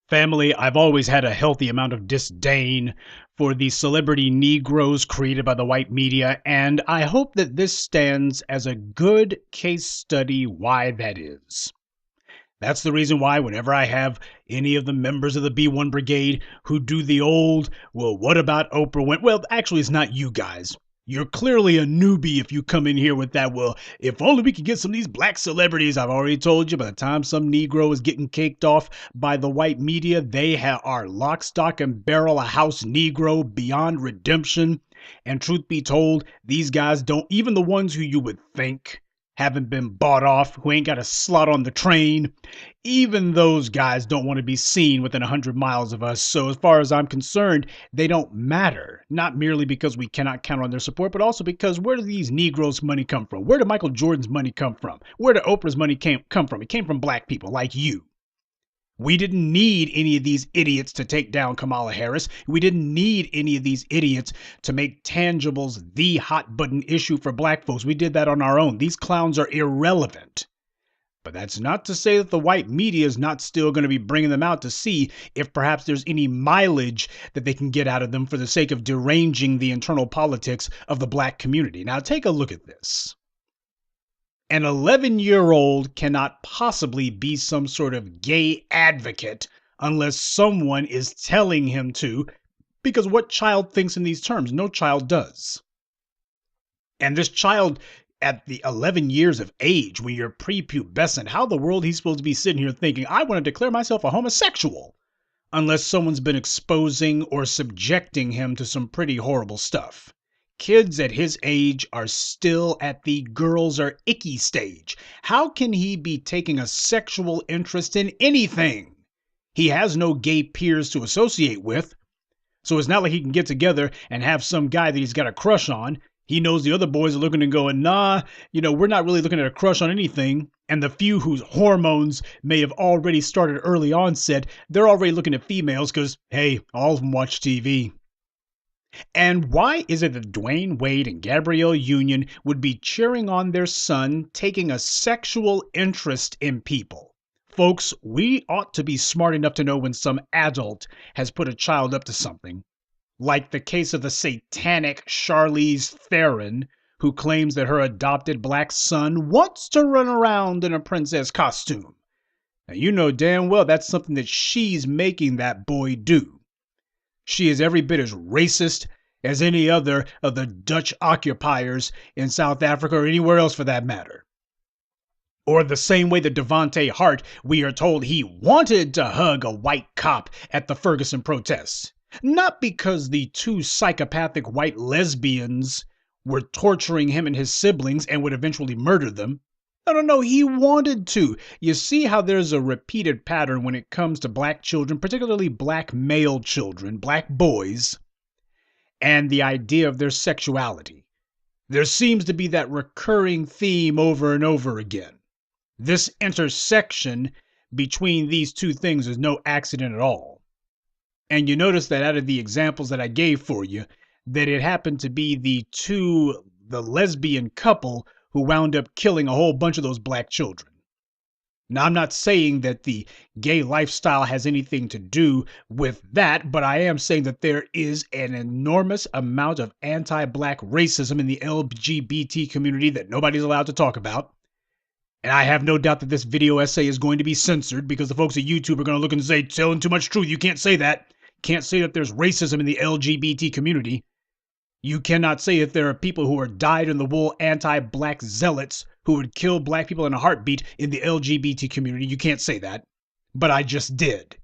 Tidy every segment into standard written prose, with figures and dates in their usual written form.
Family, I've always had a healthy amount of disdain for the celebrity Negroes created by the white media, and I hope that this stands as a good case study why that is. That's the reason why whenever I have any of the members of the B1 Brigade who do the old, well, what about Oprah Winfrey? Well, actually, it's not you guys. You're clearly a newbie if you come in here with that. Well, if only we could get some of these black celebrities. I've already told you, by the time some Negro is getting caked off by the white media, they are lock, stock, and barrel a house Negro beyond redemption. And truth be told, these guys don't, even the ones who you would think haven't been bought off, who ain't got a slot on the train, even those guys don't want to be seen within 100 miles of us. So as far as I'm concerned, they don't matter. Not merely because we cannot count on their support, but also because where do these Negroes' money come from? Where did Michael Jordan's money come from? Where did Oprah's money come from? It came from black people like you. We didn't need any of these idiots to take down Kamala Harris. We didn't need any of these idiots to make tangibles the hot button issue for black folks. We did that on our own. These clowns are irrelevant. But that's not to say that the white media is not still going to be bringing them out to see if perhaps there's any mileage that they can get out of them for the sake of deranging the internal politics of the black community. Now take a look at this. An 11-year-old cannot possibly be some sort of gay advocate unless someone is telling him to, because what child thinks in these terms? No child does. And this child at the 11 years of age, when you're prepubescent, how in the world he's supposed to be sitting here thinking, I want to declare myself a homosexual, unless someone's been exposing or subjecting him to some pretty horrible stuff. Kids at his age are still at the girls are icky stage. How can he be taking a sexual interest in anything? He has no gay peers to associate with. So it's not like he can get together and have some guy that he's got a crush on. He knows the other boys are looking and going, nah, we're not really looking at a crush on anything. And the few whose hormones may have already started early onset, they're already looking at females because, hey, all of them watch TV. And why is it that Dwayne Wade and Gabrielle Union would be cheering on their son taking a sexual interest in people? Folks, we ought to be smart enough to know when some adult has put a child up to something. Like the case of the satanic Charlize Theron, who claims that her adopted black son wants to run around in a princess costume. Now, you know damn well that's something that she's making that boy do. She is every bit as racist as any other of the Dutch occupiers in South Africa or anywhere else for that matter. Or the same way that Devontae Hart, we are told he wanted to hug a white cop at the Ferguson protests. Not because the two psychopathic white lesbians were torturing him and his siblings and would eventually murder them. No, he wanted to. You see how there's a repeated pattern when it comes to black children, particularly black male children, black boys, and the idea of their sexuality. There seems to be that recurring theme over and over again. This intersection between these two things is no accident at all. And you notice that out of the examples that I gave for you, that it happened to be the lesbian couple who wound up killing a whole bunch of those black children. Now, I'm not saying that the gay lifestyle has anything to do with that, but I am saying that there is an enormous amount of anti-black racism in the LGBT community that nobody's allowed to talk about. And I have no doubt that this video essay is going to be censored because the folks at YouTube are going to look and say, telling too much truth. You can't say that. Can't say that there's racism in the LGBT community. You cannot say that there are people who are dyed-in-the-wool anti-black zealots who would kill black people in a heartbeat in the LGBT community. You can't say that. But I just did.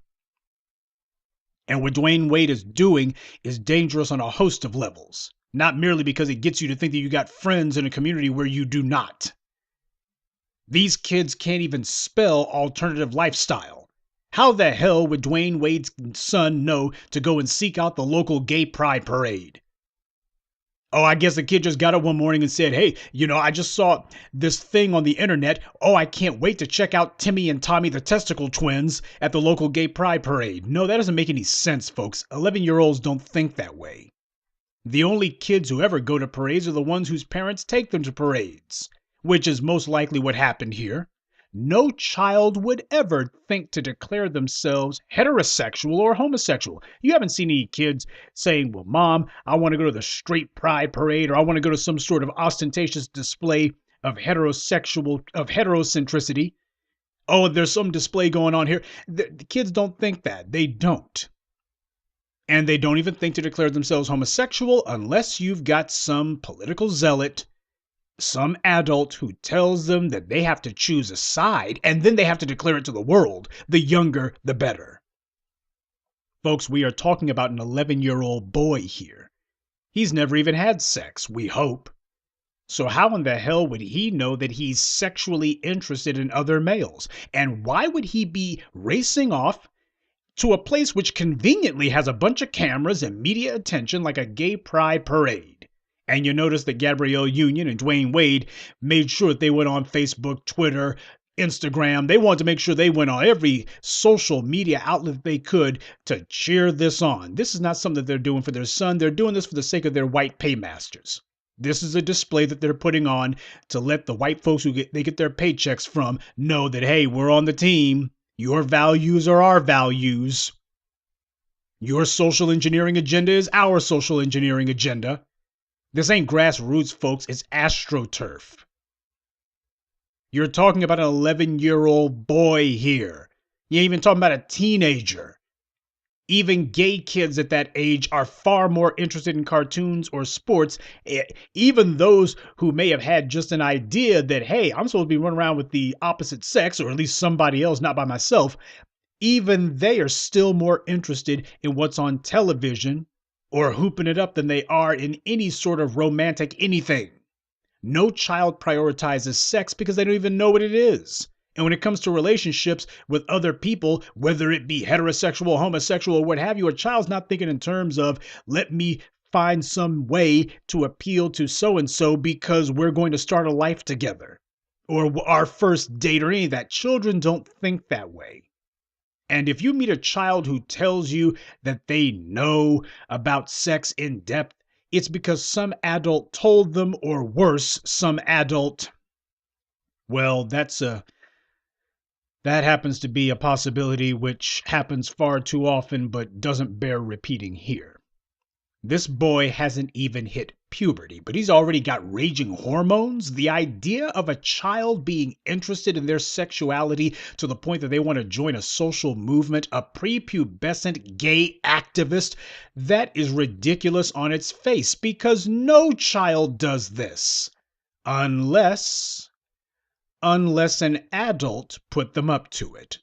And what Dwayne Wade is doing is dangerous on a host of levels. Not merely because it gets you to think that you got friends in a community where you do not. These kids can't even spell alternative lifestyle. How the hell would Dwayne Wade's son know to go and seek out the local gay pride parade? Oh, I guess the kid just got up one morning and said, hey, I just saw this thing on the internet. Oh, I can't wait to check out Timmy and Tommy the Testicle Twins at the local gay pride parade. No, that doesn't make any sense, folks. 11-year-olds don't think that way. The only kids who ever go to parades are the ones whose parents take them to parades, which is most likely what happened here. no child would ever think to declare themselves heterosexual or homosexual. You haven't seen any kids saying, well, mom, I want to go to the straight pride parade, or I want to go to some sort of ostentatious display of heterocentricity. Oh, there's some display going on here. The kids don't think that. They don't. And they don't even think to declare themselves homosexual unless you've got some political zealot, some adult who tells them that they have to choose a side, and then they have to declare it to the world. The younger, the better. Folks, we are talking about an 11-year-old boy here. He's never even had sex, we hope. So how in the hell would he know that he's sexually interested in other males? And why would he be racing off to a place which conveniently has a bunch of cameras and media attention like a gay pride parade? And you notice that Gabrielle Union and Dwayne Wade made sure that they went on Facebook, Twitter, Instagram. They wanted to make sure they went on every social media outlet they could to cheer this on. This is not something that they're doing for their son. They're doing this for the sake of their white paymasters. This is a display that they're putting on to let the white folks they get their paychecks from know that, hey, we're on the team. Your values are our values. Your social engineering agenda is our social engineering agenda. This ain't grassroots, folks. It's AstroTurf. You're talking about an 11-year-old boy here. You ain't even talking about a teenager. Even gay kids at that age are far more interested in cartoons or sports. Even those who may have had just an idea that, hey, I'm supposed to be running around with the opposite sex, or at least somebody else, not by myself. Even they are still more interested in what's on television or hooping it up than they are in any sort of romantic anything. No child prioritizes sex because they don't even know what it is. And when it comes to relationships with other people, whether it be heterosexual, homosexual, or what have you, a child's not thinking in terms of, let me find some way to appeal to so-and-so because we're going to start a life together, or our first date, or any of that. Children don't think that way. And if you meet a child who tells you that they know about sex in depth, it's because some adult told them, or worse, some adult, well, that happens to be a possibility which happens far too often but doesn't bear repeating here. This boy hasn't even hit puberty, but he's already got raging hormones. The idea of a child being interested in their sexuality to the point that they want to join a social movement, a prepubescent gay activist, that is ridiculous on its face, because no child does this unless an adult put them up to it.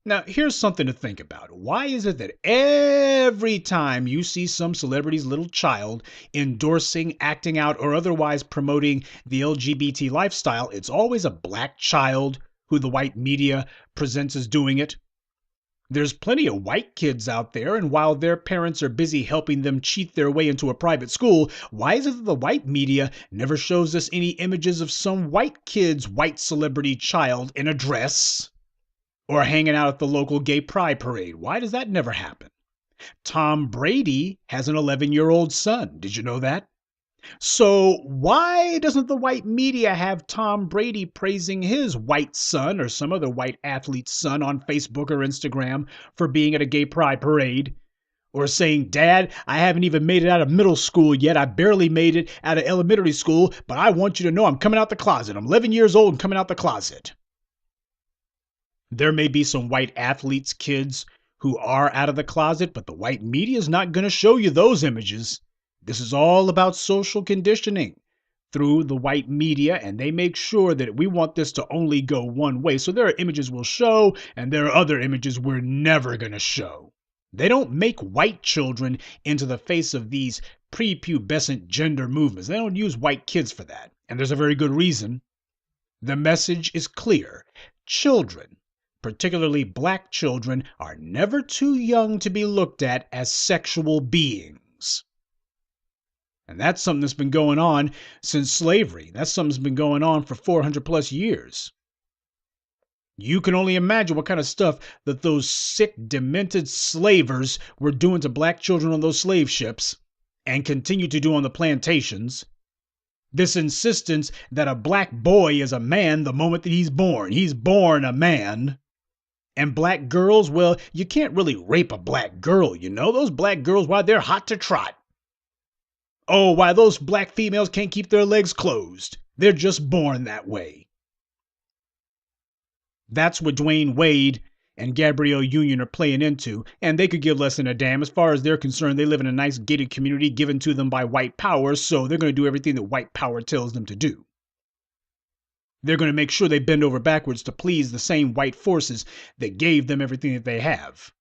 Now, here's something to think about. Why is it that every time you see some celebrity's little child endorsing, acting out, or otherwise promoting the LGBT lifestyle, it's always a black child who the white media presents as doing it? There's plenty of white kids out there, and while their parents are busy helping them cheat their way into a private school, why is it that the white media never shows us any images of some white kid's white celebrity child in a dress or hanging out at the local gay pride parade? Why does that never happen? Tom Brady has an 11-year-old son. Did you know that? So why doesn't the white media have Tom Brady praising his white son or some other white athlete's son on Facebook or Instagram for being at a gay pride parade? Or saying, Dad, I haven't even made it out of middle school yet. I barely made it out of elementary school, but I want you to know I'm coming out the closet. I'm 11 years old and coming out the closet. There may be some white athletes' kids who are out of the closet, but the white media is not going to show you those images. This is all about social conditioning through the white media, and they make sure that we want this to only go one way. So there are images we'll show, and there are other images we're never going to show. They don't make white children into the face of these prepubescent gender movements. They don't use white kids for that, and there's a very good reason. The message is clear. Children, particularly black children, are never too young to be looked at as sexual beings. And that's something that's been going on since slavery. That's something that's been going on for 400 plus years. You can only imagine what kind of stuff that those sick, demented slavers were doing to black children on those slave ships and continue to do on the plantations. This insistence that a black boy is a man the moment that he's born. He's born a man. And black girls, well, you can't really rape a black girl, you know? Those black girls, why, they're hot to trot. Oh, why, those black females can't keep their legs closed. They're just born that way. That's what Dwayne Wade and Gabrielle Union are playing into, and they could give less than a damn. As far as they're concerned, they live in a nice gated community given to them by white power, so they're going to do everything that white power tells them to do. They're going to make sure they bend over backwards to please the same white forces that gave them everything that they have.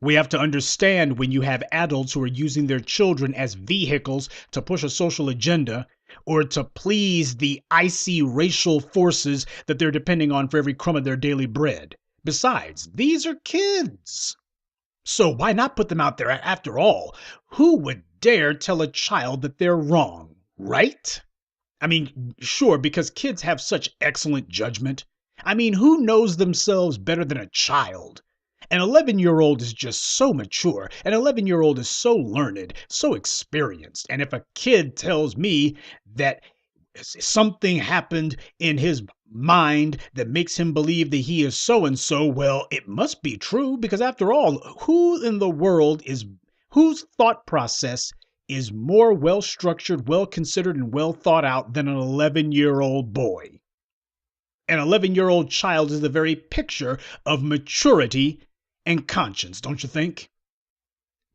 We have to understand when you have adults who are using their children as vehicles to push a social agenda or to please the icy racial forces that they're depending on for every crumb of their daily bread. Besides, these are kids. So why not put them out there? After all, who would dare tell a child that they're wrong, right? I mean, sure, because kids have such excellent judgment. I mean, who knows themselves better than a child? An 11-year-old is just so mature. An 11-year-old is so learned, so experienced. And if a kid tells me that something happened in his mind that makes him believe that he is so-and-so, well, it must be true, because after all, who in the world is, whose thought process is more well-structured, well-considered, and well thought out than an 11-year-old boy? An 11-year-old child is the very picture of maturity and conscience, don't you think?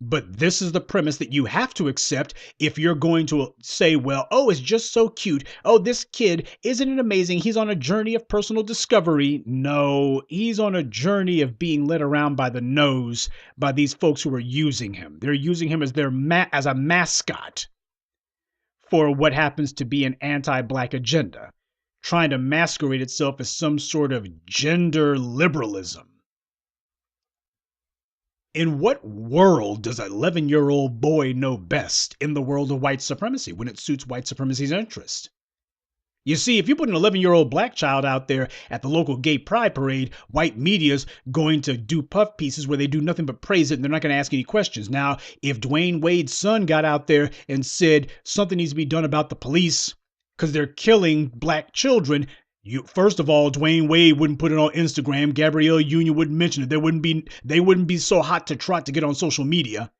But this is the premise that you have to accept if you're going to say, well, oh, it's just so cute. Oh, this kid, isn't it amazing? He's on a journey of personal discovery. No, he's on a journey of being led around by the nose by these folks who are using him. They're using him as as a mascot for what happens to be an anti-black agenda, trying to masquerade itself as some sort of gender liberalism. In what world does an 11-year-old boy know best in the world of white supremacy when it suits white supremacy's interest? You see, if you put an 11-year-old black child out there at the local gay pride parade, white media's going to do puff pieces where they do nothing but praise it and they're not going to ask any questions. Now, if Dwayne Wade's son got out there and said something needs to be done about the police because they're killing black children, first of all, Dwayne Wade wouldn't put it on Instagram. Gabrielle Union wouldn't mention it. They wouldn't be so hot to trot to get on social media.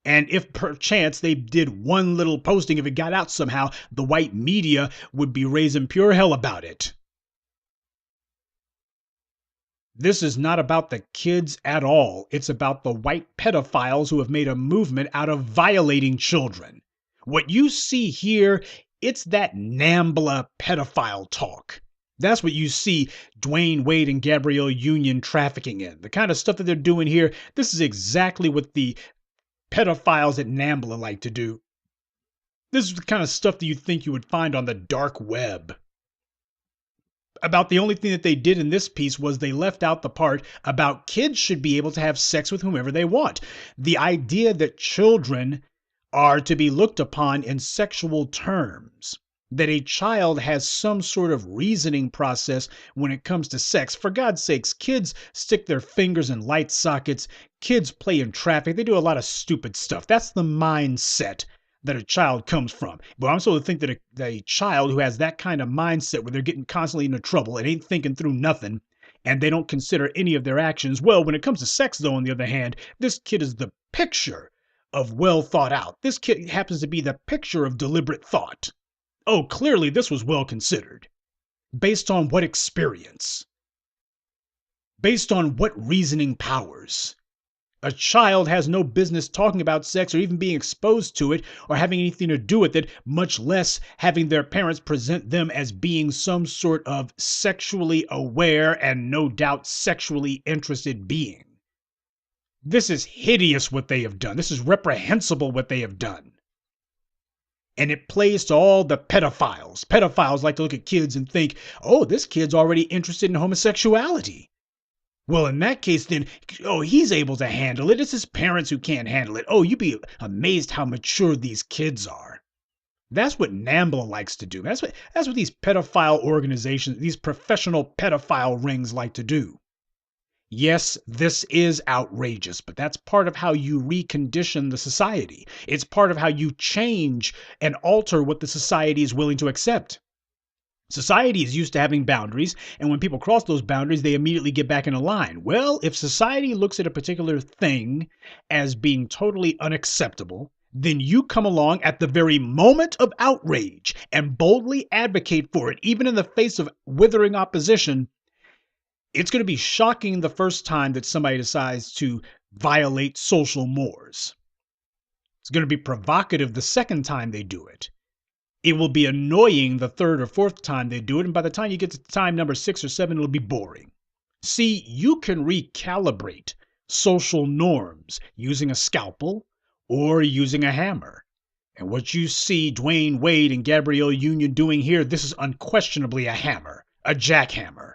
And if perchance they did one little posting, if it got out somehow, the white media would be raising pure hell about it. This is not about the kids at all. It's about the white pedophiles who have made a movement out of violating children. What you see here, it's that NAMBLA pedophile talk. That's what you see Dwayne Wade and Gabrielle Union trafficking in. The kind of stuff that they're doing here, this is exactly what the pedophiles at NAMBLA like to do. This is the kind of stuff that you think you would find on the dark web. About the only thing that they did in this piece was they left out the part about kids should be able to have sex with whomever they want. The idea that children are to be looked upon in sexual terms, that a child has some sort of reasoning process when it comes to sex. For God's sakes, kids stick their fingers in light sockets. Kids play in traffic. They do a lot of stupid stuff. That's the mindset that a child comes from. But I'm supposed to think that a child who has that kind of mindset where they're getting constantly into trouble and ain't thinking through nothing, and they don't consider any of their actions. Well, when it comes to sex, though, on the other hand, this kid is the picture of well thought out. This kid happens to be the picture of deliberate thought. Oh, clearly this was well considered. Based on what experience? Based on what reasoning powers? A child has no business talking about sex or even being exposed to it or having anything to do with it, much less having their parents present them as being some sort of sexually aware and no doubt sexually interested being. This is hideous what they have done. This is reprehensible what they have done. And it plays to all the pedophiles. Pedophiles like to look at kids and think, oh, this kid's already interested in homosexuality. Well, in that case, then, oh, he's able to handle it. It's his parents who can't handle it. Oh, you'd be amazed how mature these kids are. That's what NAMBLA likes to do. That's what these pedophile organizations, these professional pedophile rings like to do. Yes, this is outrageous, but that's part of how you recondition the society. It's part of how you change and alter what the society is willing to accept. Society is used to having boundaries, and when people cross those boundaries, they immediately get back in a line. Well, if society looks at a particular thing as being totally unacceptable, then you come along at the very moment of outrage and boldly advocate for it, even in the face of withering opposition. It's going to be shocking the first time that somebody decides to violate social mores. It's going to be provocative the second time they do it. It will be annoying the third or fourth time they do it, and by the time you get to time number 6 or 7, it'll be boring. See, you can recalibrate social norms using a scalpel or using a hammer. And what you see Dwayne Wade and Gabrielle Union doing here, this is unquestionably a hammer, a jackhammer.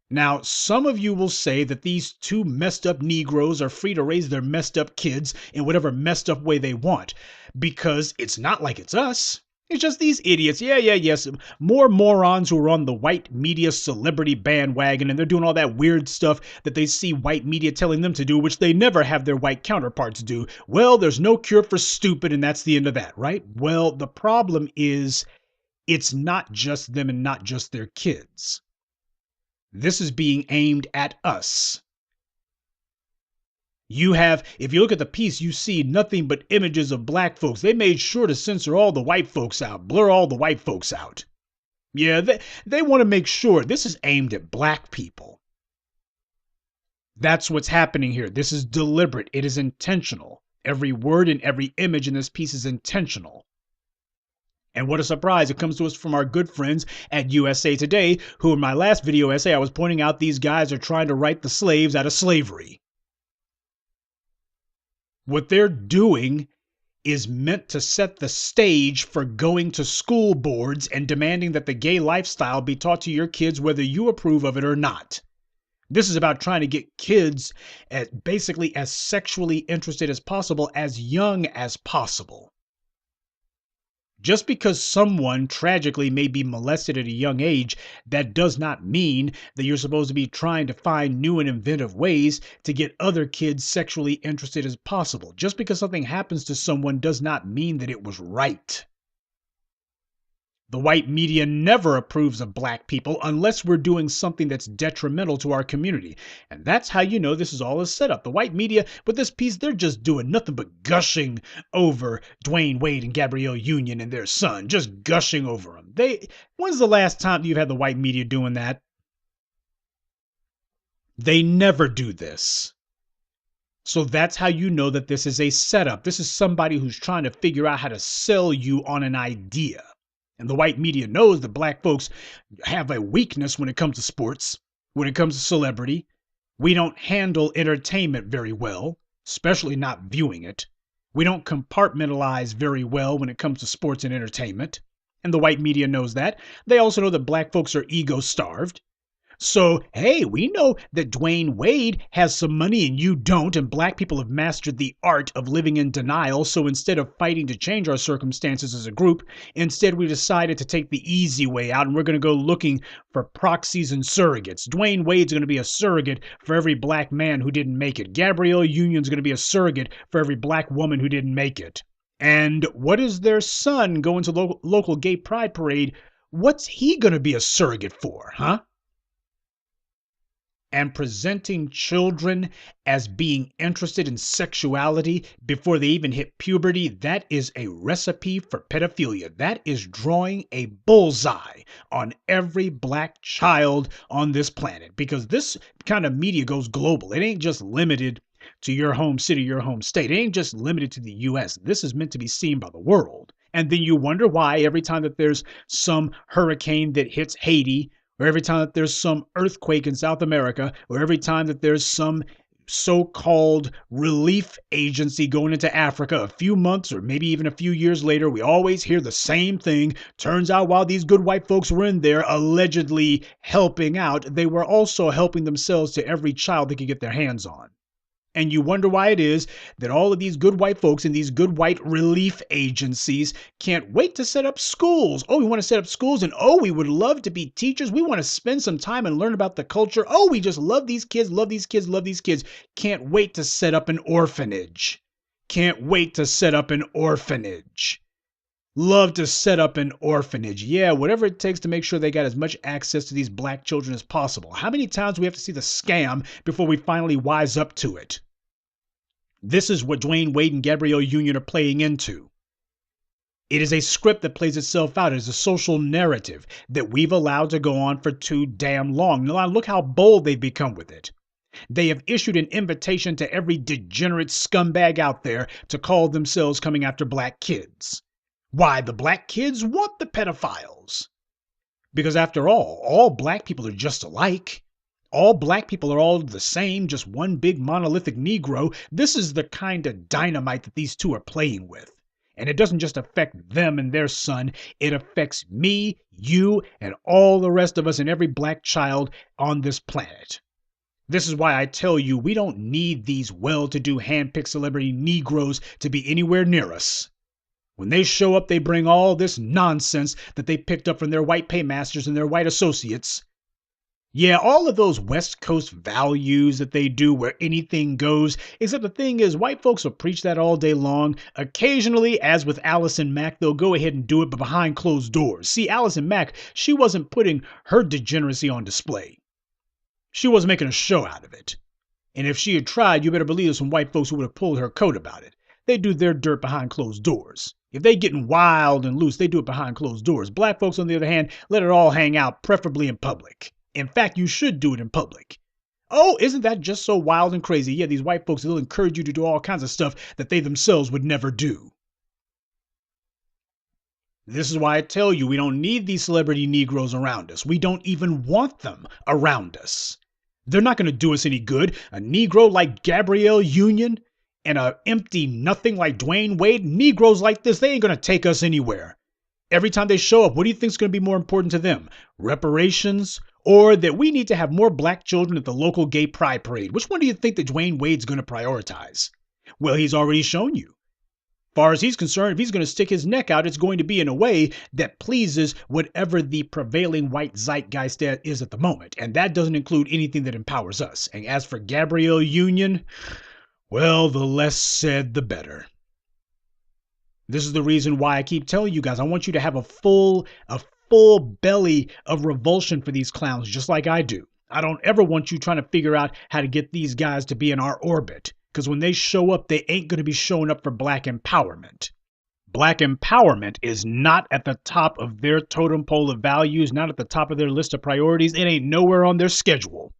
Now, some of you will say that these two messed up Negroes are free to raise their messed up kids in whatever messed up way they want, because it's not like it's us. It's just these idiots. Yes. More morons who are on the white media celebrity bandwagon, and they're doing all that weird stuff that they see white media telling them to do, which they never have their white counterparts do. Well, there's no cure for stupid, and that's the end of that, right? Well, the problem is it's not just them and not just their kids. This is being aimed at us. If you look at the piece, you see nothing but images of black folks. They made sure to censor all the white folks out, blur all the white folks out. Yeah, they want to make sure this is aimed at black people. That's what's happening here. This is deliberate. It is intentional. Every word and every image in this piece is intentional. And what a surprise, it comes to us from our good friends at USA Today, who in my last video essay, I was pointing out these guys are trying to write the slaves out of slavery. What they're doing is meant to set the stage for going to school boards and demanding that the gay lifestyle be taught to your kids whether you approve of it or not. This is about trying to get kids basically as sexually interested as possible, as young as possible. Just because someone tragically may be molested at a young age, that does not mean that you're supposed to be trying to find new and inventive ways to get other kids sexually interested as possible. Just because something happens to someone does not mean that it was right. The white media never approves of black people unless we're doing something that's detrimental to our community. And that's how you know this is all a setup. The white media, with this piece, they're just doing nothing but gushing over Dwayne Wade and Gabrielle Union and their son, just gushing over them. When's the last time you've had the white media doing that? They never do this. So that's how you know that this is a setup. This is somebody who's trying to figure out how to sell you on an idea. And the white media knows that black folks have a weakness when it comes to sports, when it comes to celebrity. We don't handle entertainment very well, especially not viewing it. We don't compartmentalize very well when it comes to sports and entertainment. And the white media knows that. They also know that black folks are ego-starved. So, hey, we know that Dwayne Wade has some money and you don't, and black people have mastered the art of living in denial. So instead of fighting to change our circumstances as a group, instead we decided to take the easy way out, and we're going to go looking for proxies and surrogates. Dwayne Wade's going to be a surrogate for every black man who didn't make it. Gabrielle Union's going to be a surrogate for every black woman who didn't make it. And what is their son going to local gay pride parade? What's he going to be a surrogate for, huh? And presenting children as being interested in sexuality before they even hit puberty, that is a recipe for pedophilia. That is drawing a bullseye on every black child on this planet, because this kind of media goes global. It ain't just limited to your home city, your home state. It ain't just limited to the US. This is meant to be seen by the world. And then you wonder why every time that there's some hurricane that hits Haiti, or every time that there's some earthquake in South America, or every time that there's some so-called relief agency going into Africa a few months or maybe even a few years later, we always hear the same thing. Turns out while these good white folks were in there allegedly helping out, they were also helping themselves to every child they could get their hands on. And you wonder why it is that all of these good white folks in these good white relief agencies can't wait to set up schools. Oh, we want to set up schools, and oh, we would love to be teachers. We want to spend some time and learn about the culture. Oh, we just love these kids, love these kids, love these kids. Can't wait to set up an orphanage. Can't wait to set up an orphanage. Love to set up an orphanage. Yeah, whatever it takes to make sure they got as much access to these black children as possible. How many times do we have to see the scam before we finally wise up to it? This is what Dwayne Wade and Gabrielle Union are playing into. It is a script that plays itself out. It is a social narrative that we've allowed to go on for too damn long. Now look how bold they've become with it. They have issued an invitation to every degenerate scumbag out there to call themselves coming after black kids. Why? The black kids want the pedophiles. Because after all black people are just alike. All black people are all the same, just one big monolithic Negro. This is the kind of dynamite that these two are playing with. And it doesn't just affect them and their son. It affects me, you, and all the rest of us and every black child on this planet. This is why I tell you, we don't need these well-to-do hand-picked celebrity Negroes to be anywhere near us. When they show up, they bring all this nonsense that they picked up from their white paymasters and their white associates. Yeah, all of those West Coast values that they do where anything goes, except the thing is, white folks will preach that all day long. Occasionally, as with Allison Mack, they'll go ahead and do it, but behind closed doors. See, Allison Mack, she wasn't putting her degeneracy on display. She wasn't making a show out of it. And if she had tried, you better believe there's some white folks who would have pulled her coat about it. They do their dirt behind closed doors. If they getting wild and loose, they do it behind closed doors. Black folks, on the other hand, let it all hang out, preferably in public. In fact, you should do it in public. Oh, isn't that just so wild and crazy? Yeah, these white folks, they'll encourage you to do all kinds of stuff that they themselves would never do. This is why I tell you, we don't need these celebrity Negroes around us. We don't even want them around us. They're not going to do us any good. A Negro like Gabrielle Union and a empty nothing like Dwayne Wade, Negroes like this, they ain't going to take us anywhere. Every time they show up, what do you think is going to be more important to them? Reparations? Or that we need to have more black children at the local gay pride parade? Which one do you think that Dwayne Wade's going to prioritize? Well, he's already shown you. As far as he's concerned, if he's going to stick his neck out, it's going to be in a way that pleases whatever the prevailing white zeitgeist is at the moment. And that doesn't include anything that empowers us. And as for Gabrielle Union, well, the less said, the better. This is the reason why I keep telling you guys, I want you to have a full belly of revulsion for these clowns, just like I do. I don't ever want you trying to figure out how to get these guys to be in our orbit. Because when they show up, they ain't going to be showing up for black empowerment. Black empowerment is not at the top of their totem pole of values, not at the top of their list of priorities. It ain't nowhere on their schedule.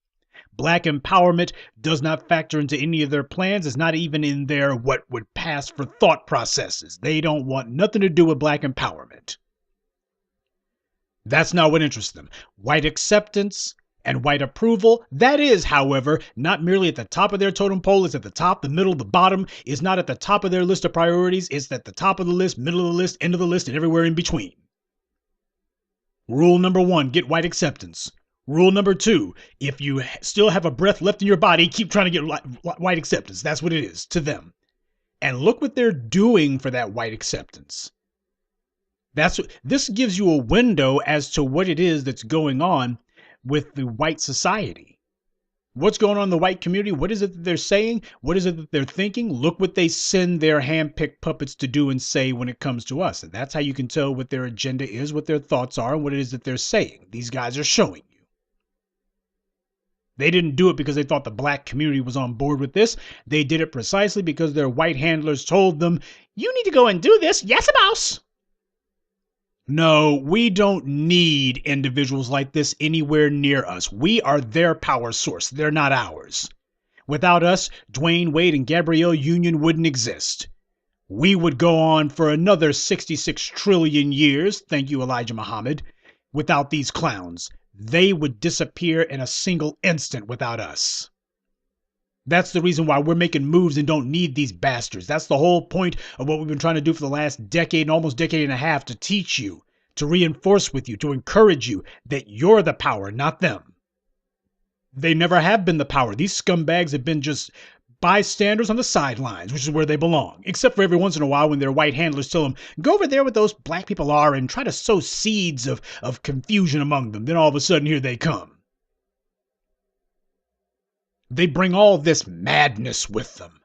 Black empowerment does not factor into any of their plans. It's not even in their what would pass for thought processes. They don't want nothing to do with black empowerment. That's not what interests them. White acceptance and white approval, that is, however, not merely at the top of their totem pole. It's at the top, the middle, the bottom. It's not at the top of their list of priorities. It's at the top of the list, middle of the list, end of the list, and everywhere in between. Rule number 1, get white acceptance. Rule number 2, if you still have a breath left in your body, keep trying to get white acceptance. That's what it is to them. And look what they're doing for that white acceptance. This gives you a window as to what it is that's going on with the white society. What's going on in the white community? What is it that they're saying? What is it that they're thinking? Look what they send their hand-picked puppets to do and say when it comes to us. And that's how you can tell what their agenda is, what their thoughts are, and what it is that they're saying. These guys are showing you. They didn't do it because they thought the black community was on board with this. They did it precisely because their white handlers told them, you need to go and do this. Yes, mouse. No, we don't need individuals like this anywhere near us. We are their power source. They're not ours. Without us, Dwayne Wade and Gabrielle Union wouldn't exist. We would go on for another 66 trillion years, thank you, Elijah Muhammad, without these clowns. They would disappear in a single instant without us. That's the reason why we're making moves and don't need these bastards. That's the whole point of what we've been trying to do for the last decade and almost decade and a half, to teach you, to reinforce with you, to encourage you that you're the power, not them. They never have been the power. These scumbags have been just bystanders on the sidelines, which is where they belong, except for every once in a while when their white handlers tell them, go over there where those black people are and try to sow seeds of confusion among them. Then all of a sudden, here they come. They bring all this madness with them.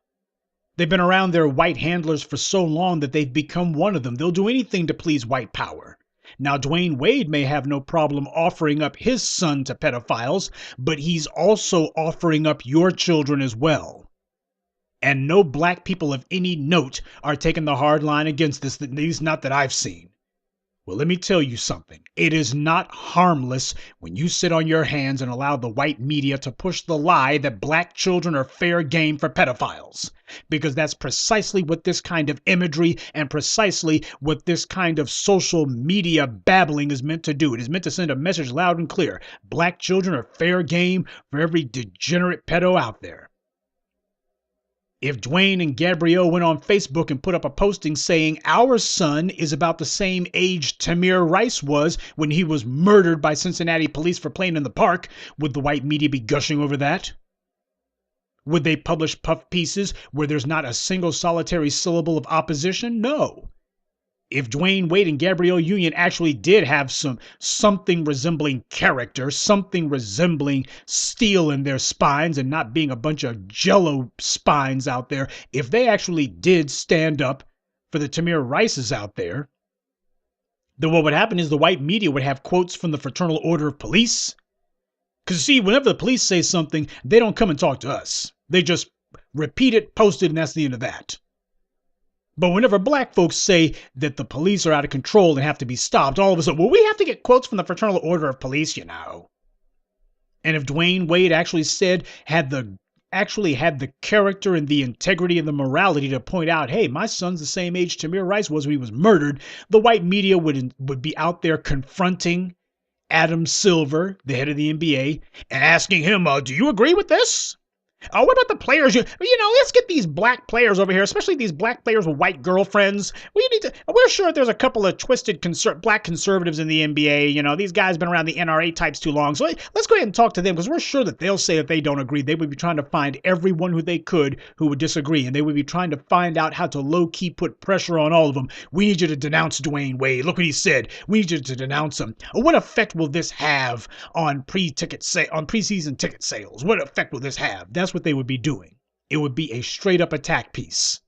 They've been around their white handlers for so long that they've become one of them. They'll do anything to please white power. Now, Dwayne Wade may have no problem offering up his son to pedophiles, but he's also offering up your children as well. And no black people of any note are taking the hard line against this, at least not that I've seen. Well, let me tell you something. It is not harmless when you sit on your hands and allow the white media to push the lie that black children are fair game for pedophiles. Because that's precisely what this kind of imagery and precisely what this kind of social media babbling is meant to do. It is meant to send a message loud and clear. Black children are fair game for every degenerate pedo out there. If Dwayne and Gabrielle went on Facebook and put up a posting saying our son is about the same age Tamir Rice was when he was murdered by Cincinnati police for playing in the park, would the white media be gushing over that? Would they publish puff pieces where there's not a single solitary syllable of opposition? No. If Dwayne Wade and Gabrielle Union actually did have something resembling character, something resembling steel in their spines and not being a bunch of jello spines out there, if they actually did stand up for the Tamir Rices out there, then what would happen is the white media would have quotes from the Fraternal Order of Police. Because see, whenever the police say something, they don't come and talk to us. They just repeat it, post it, and that's the end of that. But whenever black folks say that the police are out of control and have to be stopped, all of a sudden, well, we have to get quotes from the Fraternal Order of Police, you know. And if Dwayne Wade actually had the character and the integrity and the morality to point out, hey, my son's the same age Tamir Rice was when he was murdered, the white media would be out there confronting Adam Silver, the head of the NBA, and asking him, do you agree with this? What about the players? Let's get these black players over here, especially these black players with white girlfriends. We're sure there's a couple of twisted black conservatives in the NBA. These guys been around the NRA types too long. So let's go ahead and talk to them because we're sure that they'll say that they don't agree. They would be trying to find everyone who they could who would disagree. And they would be trying to find out how to low-key put pressure on all of them. We need you to denounce Dwayne Wade. Look what he said. We need you to denounce him. What effect will this have on preseason ticket sales? What effect will this have? That's what they would be doing. It would be a straight up attack piece.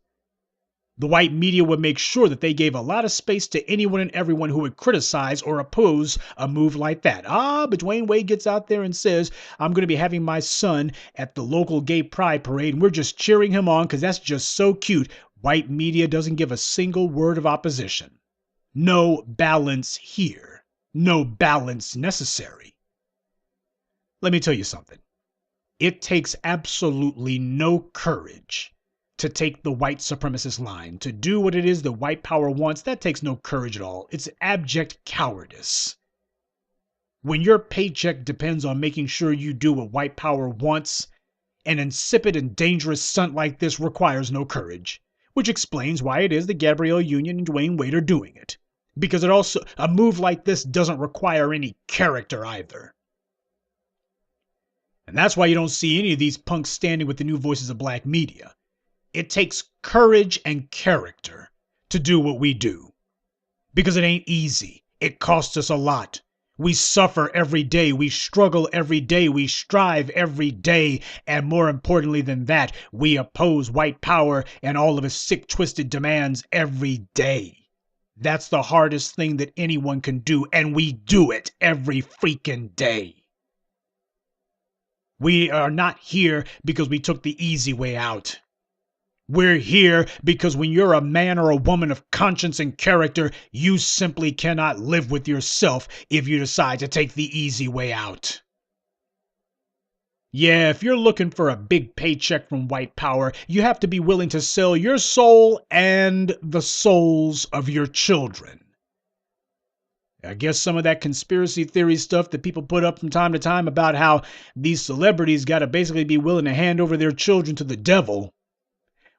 The white media would make sure that they gave a lot of space to anyone and everyone who would criticize or oppose a move like that. But Dwayne Wade gets out there and says, I'm going to be having my son at the local gay pride parade, and we're just cheering him on because that's just so cute. White media doesn't give a single word of opposition. No balance here. No balance necessary. Let me tell you something. It takes absolutely no courage to take the white supremacist line, to do what it is that white power wants. That takes no courage at all. It's abject cowardice. When your paycheck depends on making sure you do what white power wants, an insipid and dangerous stunt like this requires no courage, which explains why it is that Gabrielle Union and Dwayne Wade are doing it. Because a move like this doesn't require any character either. And that's why you don't see any of these punks standing with the new voices of black media. It takes courage and character to do what we do. Because it ain't easy. It costs us a lot. We suffer every day. We struggle every day. We strive every day. And more importantly than that, we oppose white power and all of its sick, twisted demands every day. That's the hardest thing that anyone can do. And we do it every freaking day. We are not here because we took the easy way out. We're here because when you're a man or a woman of conscience and character, you simply cannot live with yourself if you decide to take the easy way out. Yeah, if you're looking for a big paycheck from white power, you have to be willing to sell your soul and the souls of your children. I guess some of that conspiracy theory stuff that people put up from time to time about how these celebrities got to basically be willing to hand over their children to the devil.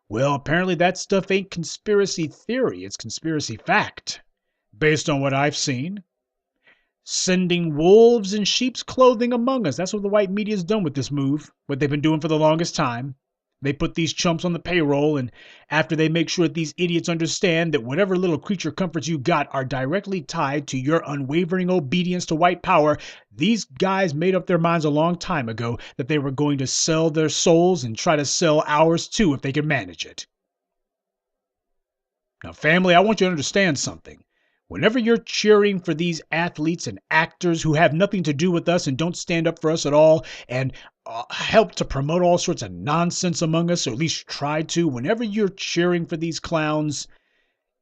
Well, apparently that stuff ain't conspiracy theory. It's conspiracy fact. Based on what I've seen. Sending wolves in sheep's clothing among us. That's what the white media's done with this move. What they've been doing for the longest time. They put these chumps on the payroll, and after they make sure that these idiots understand that whatever little creature comforts you got are directly tied to your unwavering obedience to white power, these guys made up their minds a long time ago that they were going to sell their souls and try to sell ours too if they could manage it. Now, family, I want you to understand something. Whenever you're cheering for these athletes and actors who have nothing to do with us and don't stand up for us at all and help to promote all sorts of nonsense among us, or at least try to, whenever you're cheering for these clowns,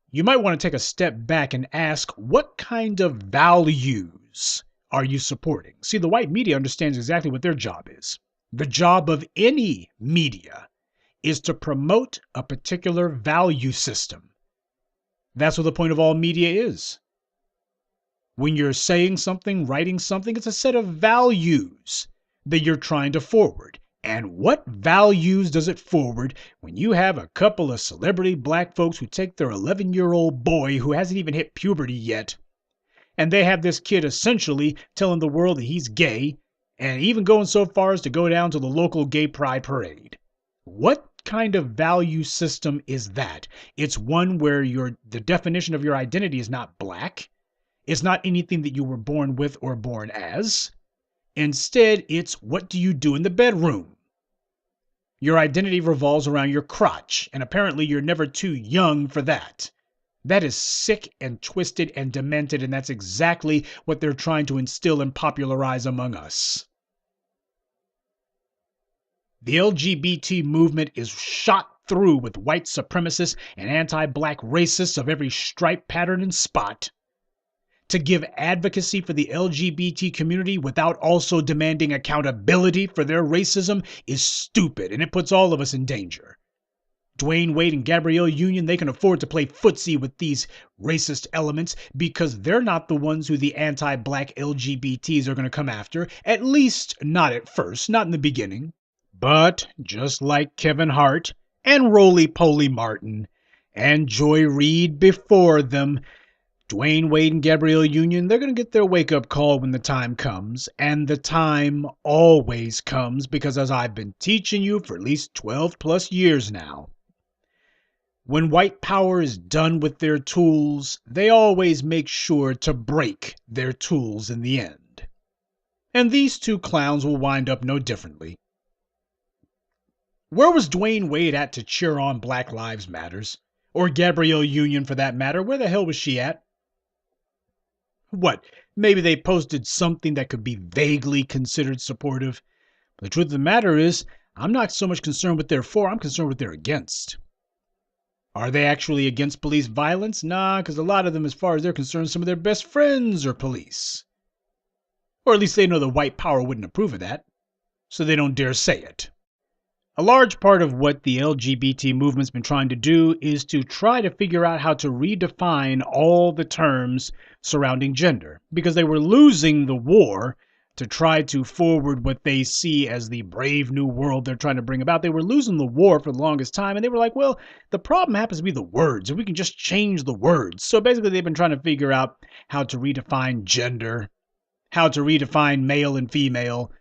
you might want to take a step back and ask, what kind of values are you supporting? See, the white media understands exactly what their job is. The job of any media is to promote a particular value system. That's what the point of all media is. When you're saying something, writing something, it's a set of values that you're trying to forward. And what values does it forward when you have a couple of celebrity black folks who take their 11-year-old boy who hasn't even hit puberty yet, and they have this kid essentially telling the world that he's gay, and even going so far as to go down to the local gay pride parade? What kind of value system is that? It's one where the definition of your identity is not black. It's not anything that you were born with or born as. Instead, it's what do you do in the bedroom? Your identity revolves around your crotch, and apparently you're never too young for that. That is sick and twisted and demented, and that's exactly what they're trying to instill and popularize among us. The LGBT movement is shot through with white supremacists and anti-black racists of every stripe, pattern, and spot. To give advocacy for the LGBT community without also demanding accountability for their racism is stupid, and it puts all of us in danger. Dwayne Wade and Gabrielle Union, they can afford to play footsie with these racist elements because they're not the ones who the anti-black LGBTs are going to come after, at least not at first, not in the beginning. But just like Kevin Hart and Roly-Poly Martin and Joy Reid before them, Dwayne Wade and Gabrielle Union, they're going to get their wake-up call when the time comes. And the time always comes because, as I've been teaching you for at least 12 plus years now, when white power is done with their tools, they always make sure to break their tools in the end. And these two clowns will wind up no differently. Where was Dwayne Wade at to cheer on Black Lives Matters? Or Gabrielle Union, for that matter? Where the hell was she at? What, maybe they posted something that could be vaguely considered supportive? But the truth of the matter is, I'm not so much concerned with their for, I'm concerned with their against. Are they actually against police violence? Nah, because a lot of them, as far as they're concerned, some of their best friends are police. Or at least they know the white power wouldn't approve of that, so they don't dare say it. A large part of what the LGBT movement's been trying to do is to try to figure out how to redefine all the terms surrounding gender, because they were losing the war to try to forward what they see as the brave new world they're trying to bring about. They were losing the war for the longest time, and they were like, well, the problem happens to be the words, and we can just change the words. So basically, they've been trying to figure out how to redefine gender, how to redefine male and female.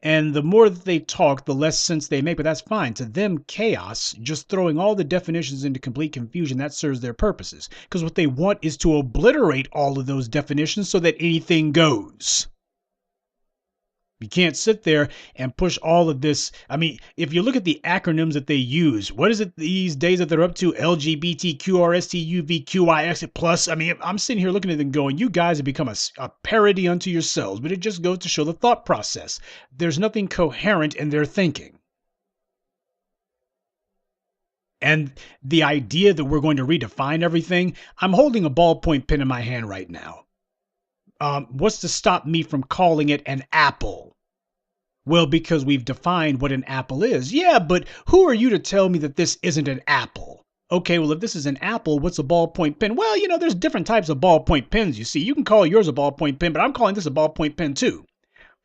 And the more that they talk, the less sense they make, but that's fine. To them, chaos, just throwing all the definitions into complete confusion, that serves their purposes. Because what they want is to obliterate all of those definitions so that anything goes. You can't sit there and push all of this. I mean, if you look at the acronyms that they use, what is it these days that they're up to? LGBTQRSTUVQIX plus. I mean, I'm sitting here looking at them going, you guys have become a parody unto yourselves, but it just goes to show the thought process. There's nothing coherent in their thinking. And the idea that we're going to redefine everything, I'm holding a ballpoint pen in my hand right now. What's to stop me from calling it an apple? Well, because we've defined what an apple is. Yeah, but who are you to tell me that this isn't an apple? Okay, well, if this is an apple, what's a ballpoint pen? Well, there's different types of ballpoint pens, you see. You can call yours a ballpoint pen, but I'm calling this a ballpoint pen too.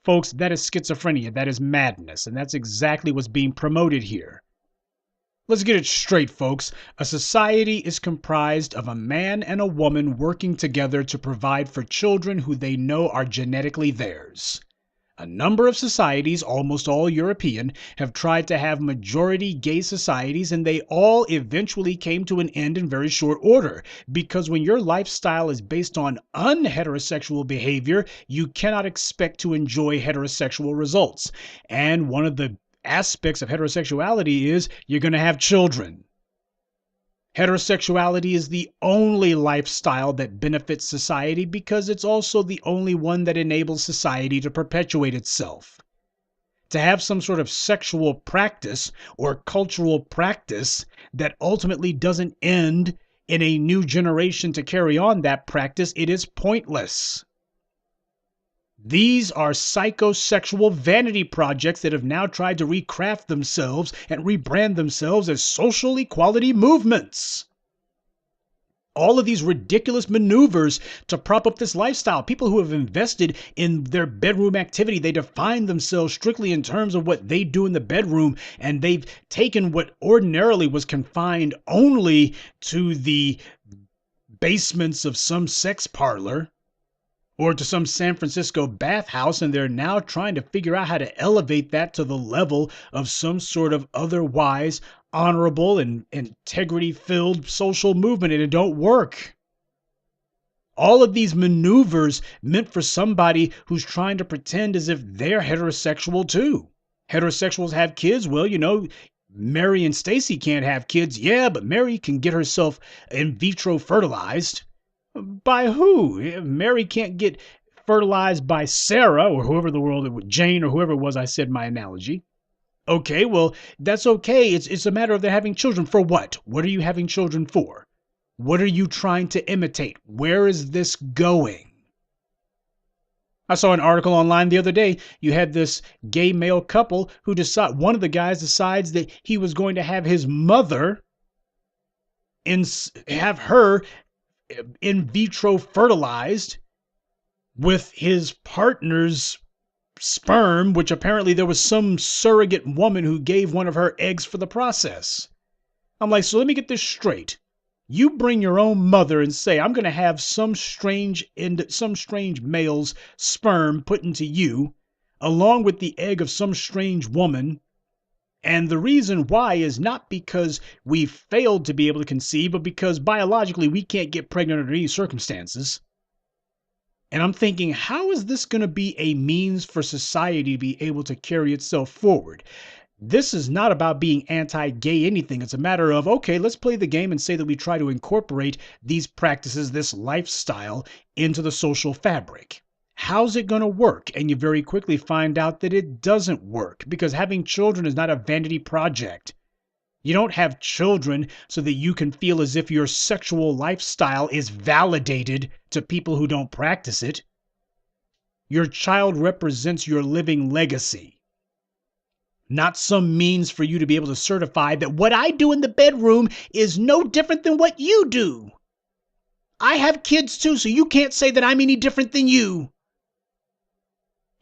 Folks, that is schizophrenia. That is madness. And that's exactly what's being promoted here. Let's get it straight, folks. A society is comprised of a man and a woman working together to provide for children who they know are genetically theirs. A number of societies, almost all European, have tried to have majority gay societies, and they all eventually came to an end in very short order. Because when your lifestyle is based on unheterosexual behavior, you cannot expect to enjoy heterosexual results. And one of the aspects of heterosexuality is you're going to have children. Heterosexuality is the only lifestyle that benefits society because it's also the only one that enables society to perpetuate itself. To have some sort of sexual practice or cultural practice that ultimately doesn't end in a new generation to carry on that practice, it is pointless. These are psychosexual vanity projects that have now tried to recraft themselves and rebrand themselves as social equality movements. All of these ridiculous maneuvers to prop up this lifestyle. People who have invested in their bedroom activity, they define themselves strictly in terms of what they do in the bedroom, and they've taken what ordinarily was confined only to the basements of some sex parlor or to some San Francisco bathhouse, and they're now trying to figure out how to elevate that to the level of some sort of otherwise honorable and integrity-filled social movement, and it don't work. All of these maneuvers meant for somebody who's trying to pretend as if they're heterosexual too. Heterosexuals have kids. Well, Mary and Stacy can't have kids. Yeah, but Mary can get herself in vitro fertilized. By who? Mary can't get fertilized by Sarah or whoever the world it was, Jane or whoever it was I said my analogy. Okay, well, that's okay. It's a matter of they're having children. For what? What are you having children for? What are you trying to imitate? Where is this going? I saw an article online the other day. You had this gay male couple who one of the guys decides that he was going to have his mother have her in vitro fertilized with his partner's sperm, which apparently there was some surrogate woman who gave one of her eggs for the process. I'm like, so let me get this straight. You bring your own mother and say, I'm going to have some strange male's sperm put into you, along with the egg of some strange woman. And the reason why is not because we failed to be able to conceive, but because biologically we can't get pregnant under any circumstances. And I'm thinking, how is this going to be a means for society to be able to carry itself forward? This is not about being anti-gay anything. It's a matter of, okay, let's play the game and say that we try to incorporate these practices, this lifestyle, into the social fabric. How's it going to work? And you very quickly find out that it doesn't work, because having children is not a vanity project. You don't have children so that you can feel as if your sexual lifestyle is validated to people who don't practice it. Your child represents your living legacy, not some means for you to be able to certify that what I do in the bedroom is no different than what you do. I have kids too, so you can't say that I'm any different than you.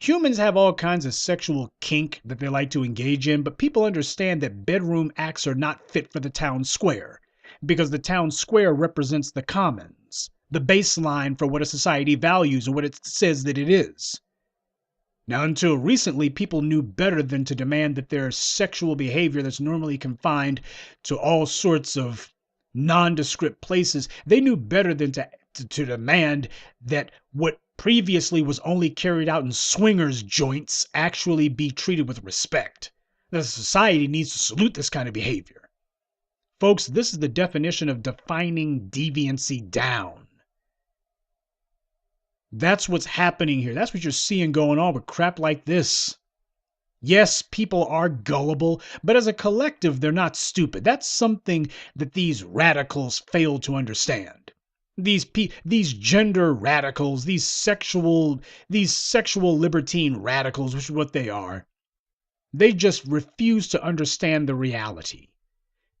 Humans have all kinds of sexual kink that they like to engage in, but people understand that bedroom acts are not fit for the town square, because the town square represents the commons, the baseline for what a society values and what it says that it is. Now, until recently, people knew better than to demand that their sexual behavior that's normally confined to all sorts of nondescript places, they knew better than to demand that what previously was only carried out in swingers joints actually be treated with respect. The society needs to salute this kind of behavior. Folks, this is the definition of defining deviancy down. That's what's happening here. That's what you're seeing going on with crap like this. Yes, people are gullible, but as a collective, they're not stupid. That's something that these radicals fail to understand. These gender radicals, these sexual libertine radicals, which is what they are, they just refuse to understand the reality.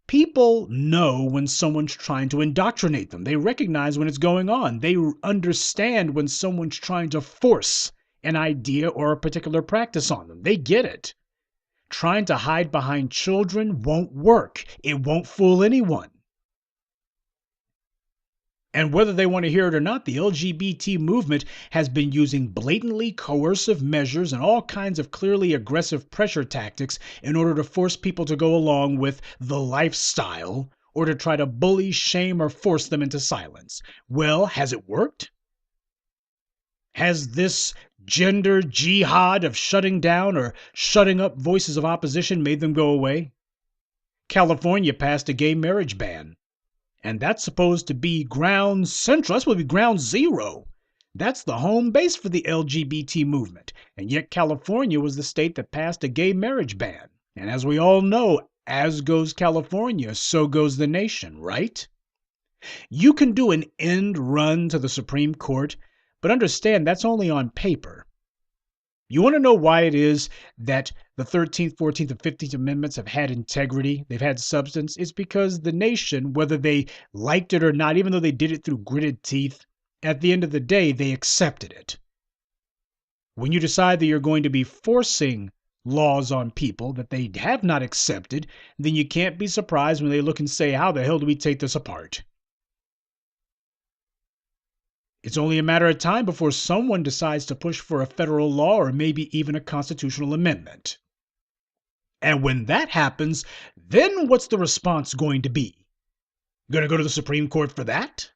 People know when someone's trying to indoctrinate them. They recognize when it's going on. They understand when someone's trying to force an idea or a particular practice on them. They get it. Trying to hide behind children won't work. It won't fool anyone. And whether they want to hear it or not, the LGBT movement has been using blatantly coercive measures and all kinds of clearly aggressive pressure tactics in order to force people to go along with the lifestyle or to try to bully, shame, or force them into silence. Well, has it worked? Has this gender jihad of shutting down or shutting up voices of opposition made them go away? California passed a gay marriage ban. And that's supposed to be ground central. That's supposed to be ground zero. That's the home base for the LGBT movement. And yet California was the state that passed a gay marriage ban. And as we all know, as goes California, so goes the nation, right? You can do an end run to the Supreme Court, but understand that's only on paper. You want to know why it is that the 13th, 14th, and 15th Amendments have had integrity, they've had substance? It's because the nation, whether they liked it or not, even though they did it through gritted teeth, at the end of the day, they accepted it. When you decide that you're going to be forcing laws on people that they have not accepted, then you can't be surprised when they look and say, how the hell do we take this apart? It's only a matter of time before someone decides to push for a federal law or maybe even a constitutional amendment. And when that happens, then what's the response going to be? Going to go to the Supreme Court for that?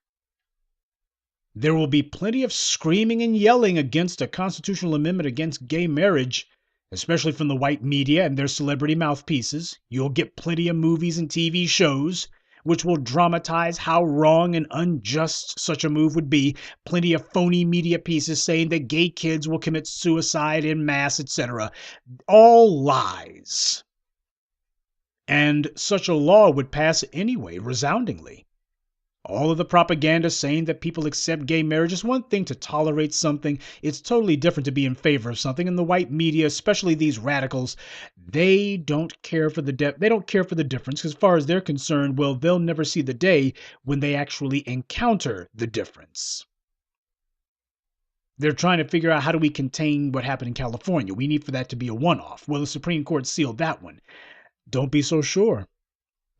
There will be plenty of screaming and yelling against a constitutional amendment against gay marriage, especially from the white media and their celebrity mouthpieces. You'll get plenty of movies and TV shows which will dramatize how wrong and unjust such a move would be. Plenty of phony media pieces saying that gay kids will commit suicide en masse, etc. All lies. And such a law would pass anyway, resoundingly. All of the propaganda saying that people accept gay marriage is one thing to tolerate something. It's totally different to be in favor of something. And the white media, especially these radicals, they don't care for the difference. As far as they're concerned, well, they'll never see the day when they actually encounter the difference. They're trying to figure out, how do we contain what happened in California? We need for that to be a one-off. Well, the Supreme Court sealed that one. Don't be so sure.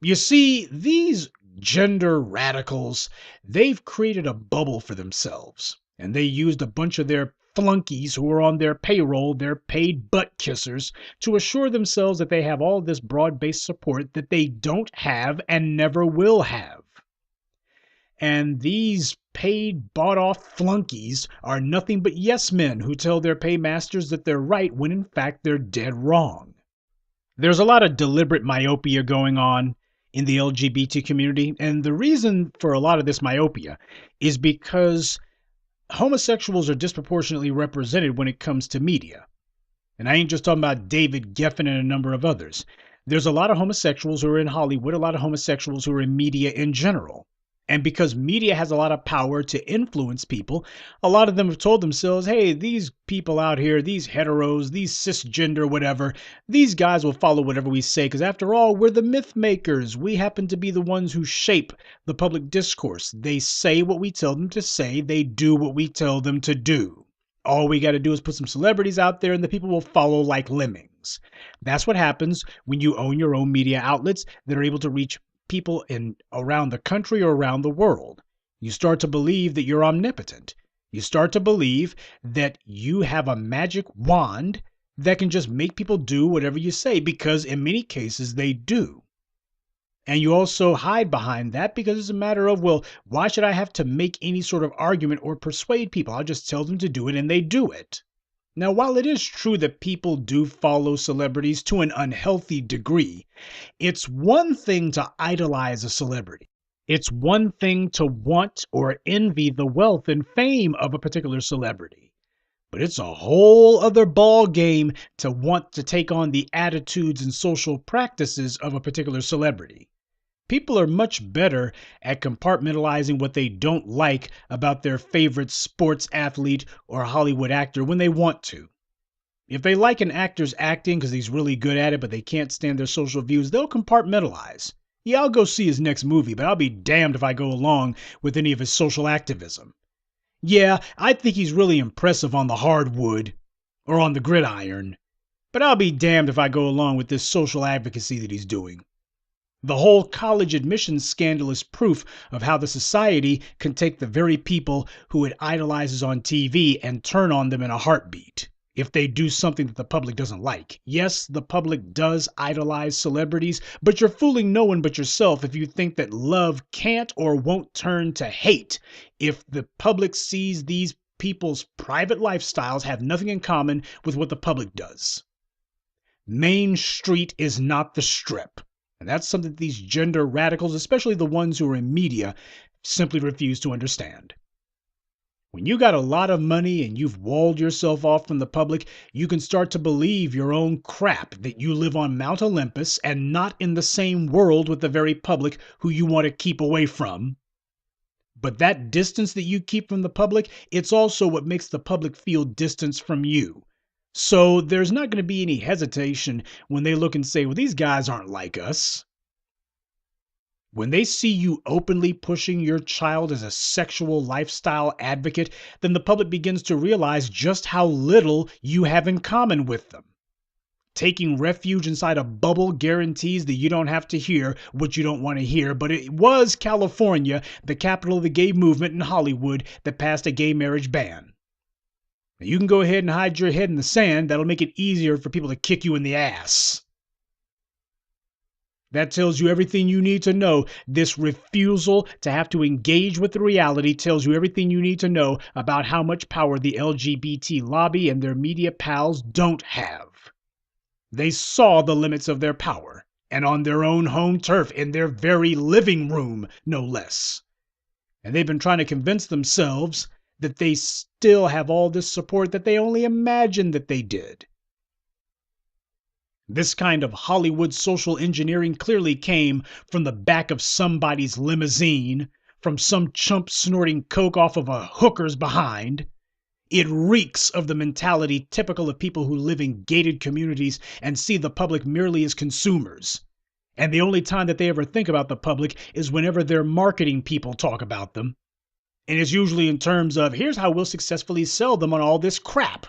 You see, these gender radicals, they've created a bubble for themselves, and they used a bunch of their flunkies who are on their payroll, their paid butt kissers, to assure themselves that they have all this broad-based support that they don't have and never will have. And these paid, bought-off flunkies are nothing but yes men who tell their paymasters that they're right when in fact they're dead wrong. There's a lot of deliberate myopia going on in the LGBT community, and the reason for a lot of this myopia is because homosexuals are disproportionately represented when it comes to media. And I ain't just talking about David Geffen and a number of others. There's a lot of homosexuals who are in Hollywood, a lot of homosexuals who are in media in general. And because media has a lot of power to influence people, a lot of them have told themselves, hey, these people out here, these heteros, these cisgender, whatever, these guys will follow whatever we say, because after all, we're the myth makers. We happen to be the ones who shape the public discourse. They say what we tell them to say. They do what we tell them to do. All we got to do is put some celebrities out there and the people will follow like lemmings. That's what happens when you own your own media outlets that are able to reach people in around the country or around the world. You start to believe that you're omnipotent. You start to believe that you have a magic wand that can just make people do whatever you say, because in many cases they do. And you also hide behind that because it's a matter of, well, why should I have to make any sort of argument or persuade people? I'll just tell them to do it and they do it. Now, while it is true that people do follow celebrities to an unhealthy degree, it's one thing to idolize a celebrity. It's one thing to want or envy the wealth and fame of a particular celebrity. But it's a whole other ball game to want to take on the attitudes and social practices of a particular celebrity. People are much better at compartmentalizing what they don't like about their favorite sports athlete or Hollywood actor when they want to. If they like an actor's acting because he's really good at it, but they can't stand their social views, they'll compartmentalize. Yeah, I'll go see his next movie, but I'll be damned if I go along with any of his social activism. Yeah, I think he's really impressive on the hardwood or on the gridiron, but I'll be damned if I go along with this social advocacy that he's doing. The whole college admissions scandal is proof of how the society can take the very people who it idolizes on TV and turn on them in a heartbeat if they do something that the public doesn't like. Yes, the public does idolize celebrities, but you're fooling no one but yourself if you think that love can't or won't turn to hate if the public sees these people's private lifestyles have nothing in common with what the public does. Main Street is not the Strip. And that's something that these gender radicals, especially the ones who are in media, simply refuse to understand. When you got a lot of money and you've walled yourself off from the public, you can start to believe your own crap that you live on Mount Olympus and not in the same world with the very public who you want to keep away from. But that distance that you keep from the public, it's also what makes the public feel distance from you. So there's not going to be any hesitation when they look and say, well, these guys aren't like us. When they see you openly pushing your child as a sexual lifestyle advocate, then the public begins to realize just how little you have in common with them. Taking refuge inside a bubble guarantees that you don't have to hear what you don't want to hear, but it was California, the capital of the gay movement in Hollywood, that passed a gay marriage ban. Now, you can go ahead and hide your head in the sand. That'll make it easier for people to kick you in the ass. That tells you everything you need to know. This refusal to have to engage with the reality tells you everything you need to know about how much power the LGBT lobby and their media pals don't have. They saw the limits of their power, and on their own home turf, in their very living room, no less. And they've been trying to convince themselves that they still have all this support that they only imagined that they did. This kind of Hollywood social engineering clearly came from the back of somebody's limousine, from some chump snorting coke off of a hooker's behind. It reeks of the mentality typical of people who live in gated communities and see the public merely as consumers. And the only time that they ever think about the public is whenever their marketing people talk about them. And it's usually in terms of, here's how we'll successfully sell them on all this crap.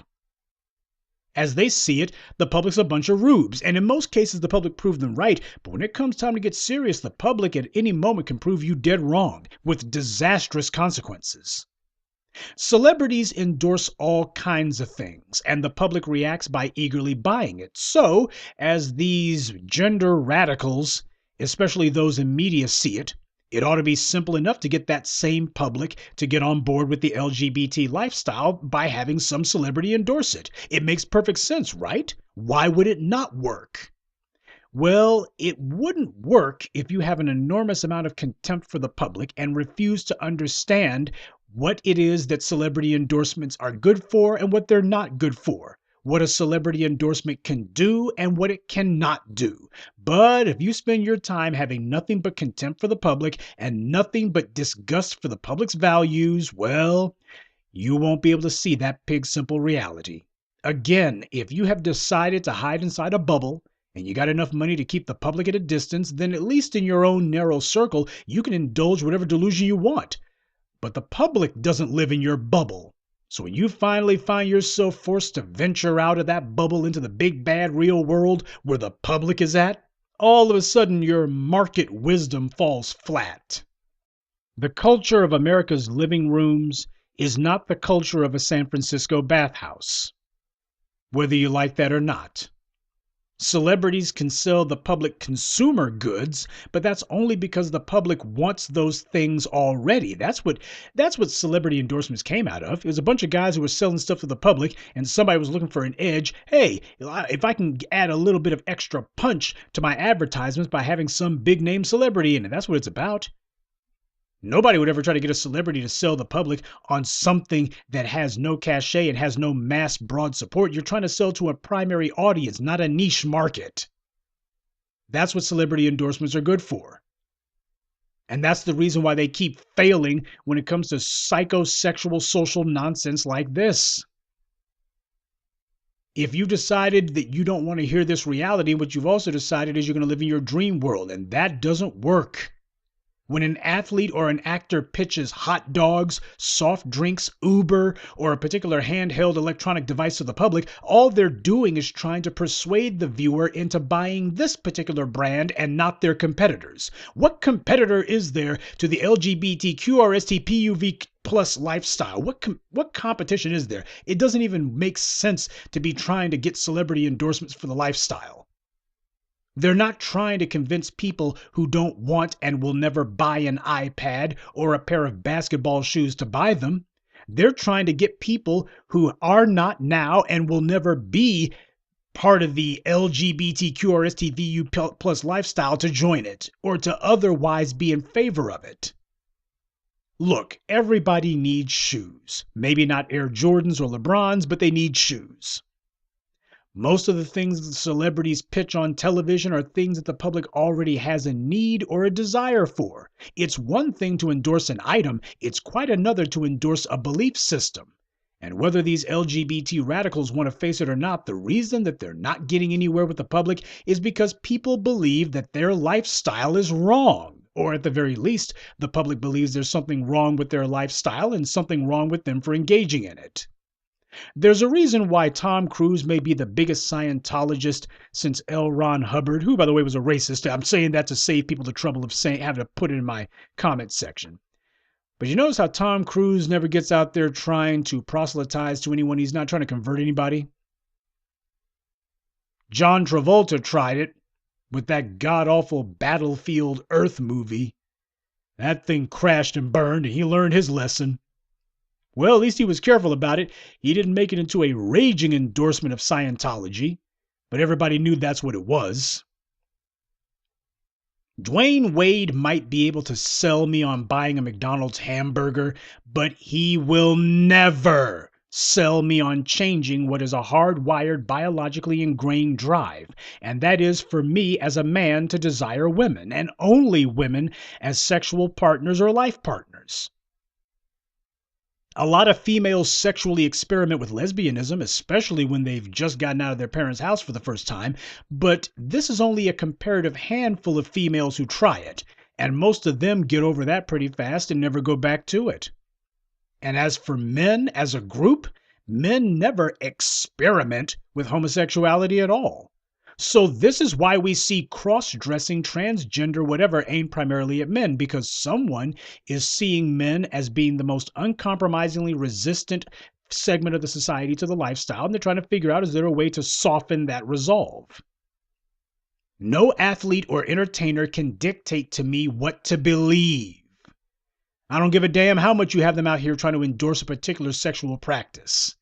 As they see it, the public's a bunch of rubes, and in most cases the public proved them right, but when it comes time to get serious, the public at any moment can prove you dead wrong, with disastrous consequences. Celebrities endorse all kinds of things, and the public reacts by eagerly buying it. So, as these gender radicals, especially those in media, see it, it ought to be simple enough to get that same public to get on board with the LGBT lifestyle by having some celebrity endorse it. It makes perfect sense, right? Why would it not work? Well, it wouldn't work if you have an enormous amount of contempt for the public and refuse to understand what it is that celebrity endorsements are good for and what they're not good for. What a celebrity endorsement can do and what it cannot do. But if you spend your time having nothing but contempt for the public and nothing but disgust for the public's values, well, you won't be able to see that pig's simple reality. Again, if you have decided to hide inside a bubble and you got enough money to keep the public at a distance, then at least in your own narrow circle, you can indulge whatever delusion you want. But the public doesn't live in your bubble. So when you finally find yourself forced to venture out of that bubble into the big bad real world where the public is at, all of a sudden your market wisdom falls flat. The culture of America's living rooms is not the culture of a San Francisco bathhouse, whether you like that or not. Celebrities can sell the public consumer goods, but that's only because the public wants those things already. That's what celebrity endorsements came out of. It was a bunch of guys who were selling stuff to the public, and somebody was looking for an edge. Hey, if I can add a little bit of extra punch to my advertisements by having some big name celebrity in it, that's what it's about. Nobody would ever try to get a celebrity to sell the public on something that has no cachet and has no mass broad support. You're trying to sell to a primary audience, not a niche market. That's what celebrity endorsements are good for. And that's the reason why they keep failing when it comes to psychosexual social nonsense like this. If you've decided that you don't want to hear this reality, what you've also decided is you're going to live in your dream world, and that doesn't work. When an athlete or an actor pitches hot dogs, soft drinks, Uber, or a particular handheld electronic device to the public, all they're doing is trying to persuade the viewer into buying this particular brand and not their competitors. What competitor is there to the LGBTQRSTPUV plus lifestyle? What competition is there? It doesn't even make sense to be trying to get celebrity endorsements for the lifestyle. They're not trying to convince people who don't want and will never buy an iPad or a pair of basketball shoes to buy them. They're trying to get people who are not now and will never be part of the LGBTQRSTVU plus lifestyle to join it or to otherwise be in favor of it. Look, everybody needs shoes. Maybe not Air Jordans or LeBrons, but they need shoes. Most of the things that celebrities pitch on television are things that the public already has a need or a desire for. It's one thing to endorse an item, it's quite another to endorse a belief system. And whether these LGBT radicals want to face it or not, the reason that they're not getting anywhere with the public is because people believe that their lifestyle is wrong. Or at the very least, the public believes there's something wrong with their lifestyle and something wrong with them for engaging in it. There's a reason why Tom Cruise may be the biggest Scientologist since L. Ron Hubbard, who, by the way, was a racist. I'm saying that to save people the trouble of having to put it in my comment section. But you notice how Tom Cruise never gets out there trying to proselytize to anyone. He's not trying to convert anybody. John Travolta tried it with that god-awful Battlefield Earth movie. That thing crashed and burned, and he learned his lesson. Well, at least he was careful about it. He didn't make it into a raging endorsement of Scientology, but everybody knew that's what it was. Dwayne Wade might be able to sell me on buying a McDonald's hamburger, but he will never sell me on changing what is a hardwired, biologically ingrained drive, and that is for me as a man to desire women, and only women, as sexual partners or life partners. A lot of females sexually experiment with lesbianism, especially when they've just gotten out of their parents' house for the first time, but this is only a comparative handful of females who try it, and most of them get over that pretty fast and never go back to it. And as for men as a group, men never experiment with homosexuality at all. So this is why we see cross-dressing, transgender, whatever, aimed primarily at men, because someone is seeing men as being the most uncompromisingly resistant segment of the society to the lifestyle, and they're trying to figure out, is there a way to soften that resolve? No athlete or entertainer can dictate to me what to believe. I don't give a damn how much you have them out here trying to endorse a particular sexual practice.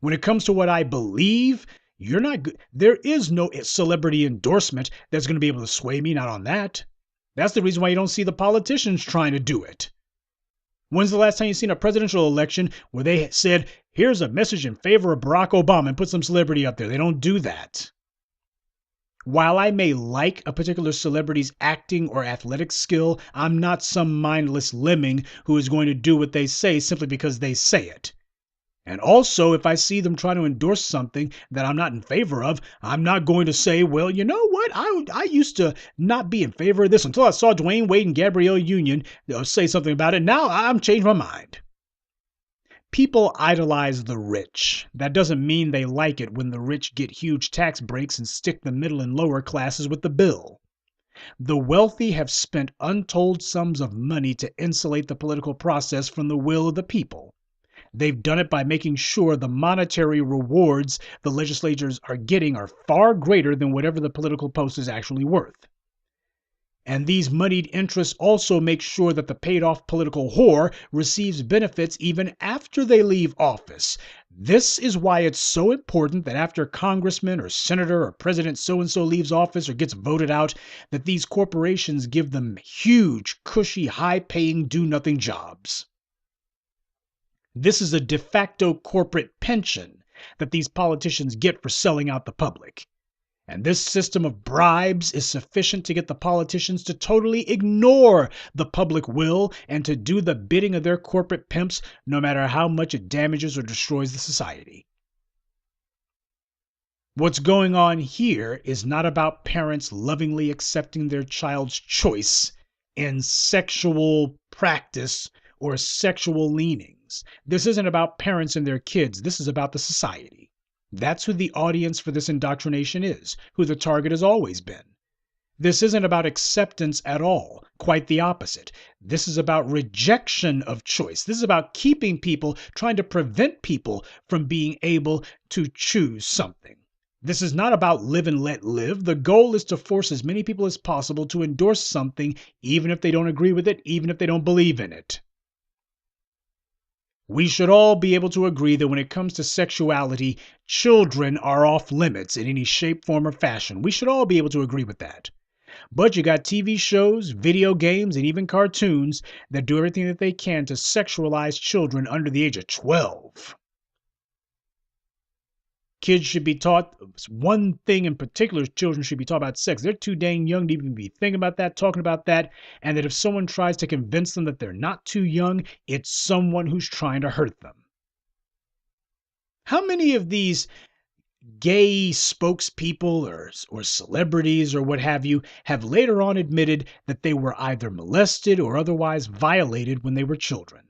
When it comes to what I believe, you're not good. There is no celebrity endorsement that's going to be able to sway me, not on that. That's the reason why you don't see the politicians trying to do it. When's the last time you've seen a presidential election where they said, here's a message in favor of Barack Obama and put some celebrity up there? They don't do that. While I may like a particular celebrity's acting or athletic skill, I'm not some mindless lemming who is going to do what they say simply because they say it. And also, if I see them trying to endorse something that I'm not in favor of, I'm not going to say, well, you know what? I used to not be in favor of this until I saw Dwayne Wade and Gabrielle Union say something about it. Now I'm changed my mind. People idolize the rich. That doesn't mean they like it when the rich get huge tax breaks and stick the middle and lower classes with the bill. The wealthy have spent untold sums of money to insulate the political process from the will of the people. They've done it by making sure the monetary rewards the legislators are getting are far greater than whatever the political post is actually worth. And these moneyed interests also make sure that the paid-off political whore receives benefits even after they leave office. This is why it's so important that after congressman or senator or president so-and-so leaves office or gets voted out, that these corporations give them huge, cushy, high-paying, do-nothing jobs. This is a de facto corporate pension that these politicians get for selling out the public. And this system of bribes is sufficient to get the politicians to totally ignore the public will and to do the bidding of their corporate pimps, no matter how much it damages or destroys the society. What's going on here is not about parents lovingly accepting their child's choice in sexual practice or sexual leanings. This isn't about parents and their kids. This is about the society. That's who the audience for this indoctrination is, who the target has always been. This isn't about acceptance at all. Quite the opposite. This is about rejection of choice. This is about keeping people, trying to prevent people from being able to choose something. This is not about live and let live. The goal is to force as many people as possible to endorse something, even if they don't agree with it, even if they don't believe in it. We should all be able to agree that when it comes to sexuality, children are off limits in any shape, form, or fashion. We should all be able to agree with that. But you got TV shows, video games, and even cartoons that do everything that they can to sexualize children under the age of 12. Kids should be taught one thing in particular: children should be taught about sex. They're too dang young to even be thinking about that, talking about that, and that if someone tries to convince them that they're not too young, it's someone who's trying to hurt them. How many of these gay spokespeople or celebrities or what have you have later on admitted that they were either molested or otherwise violated when they were children?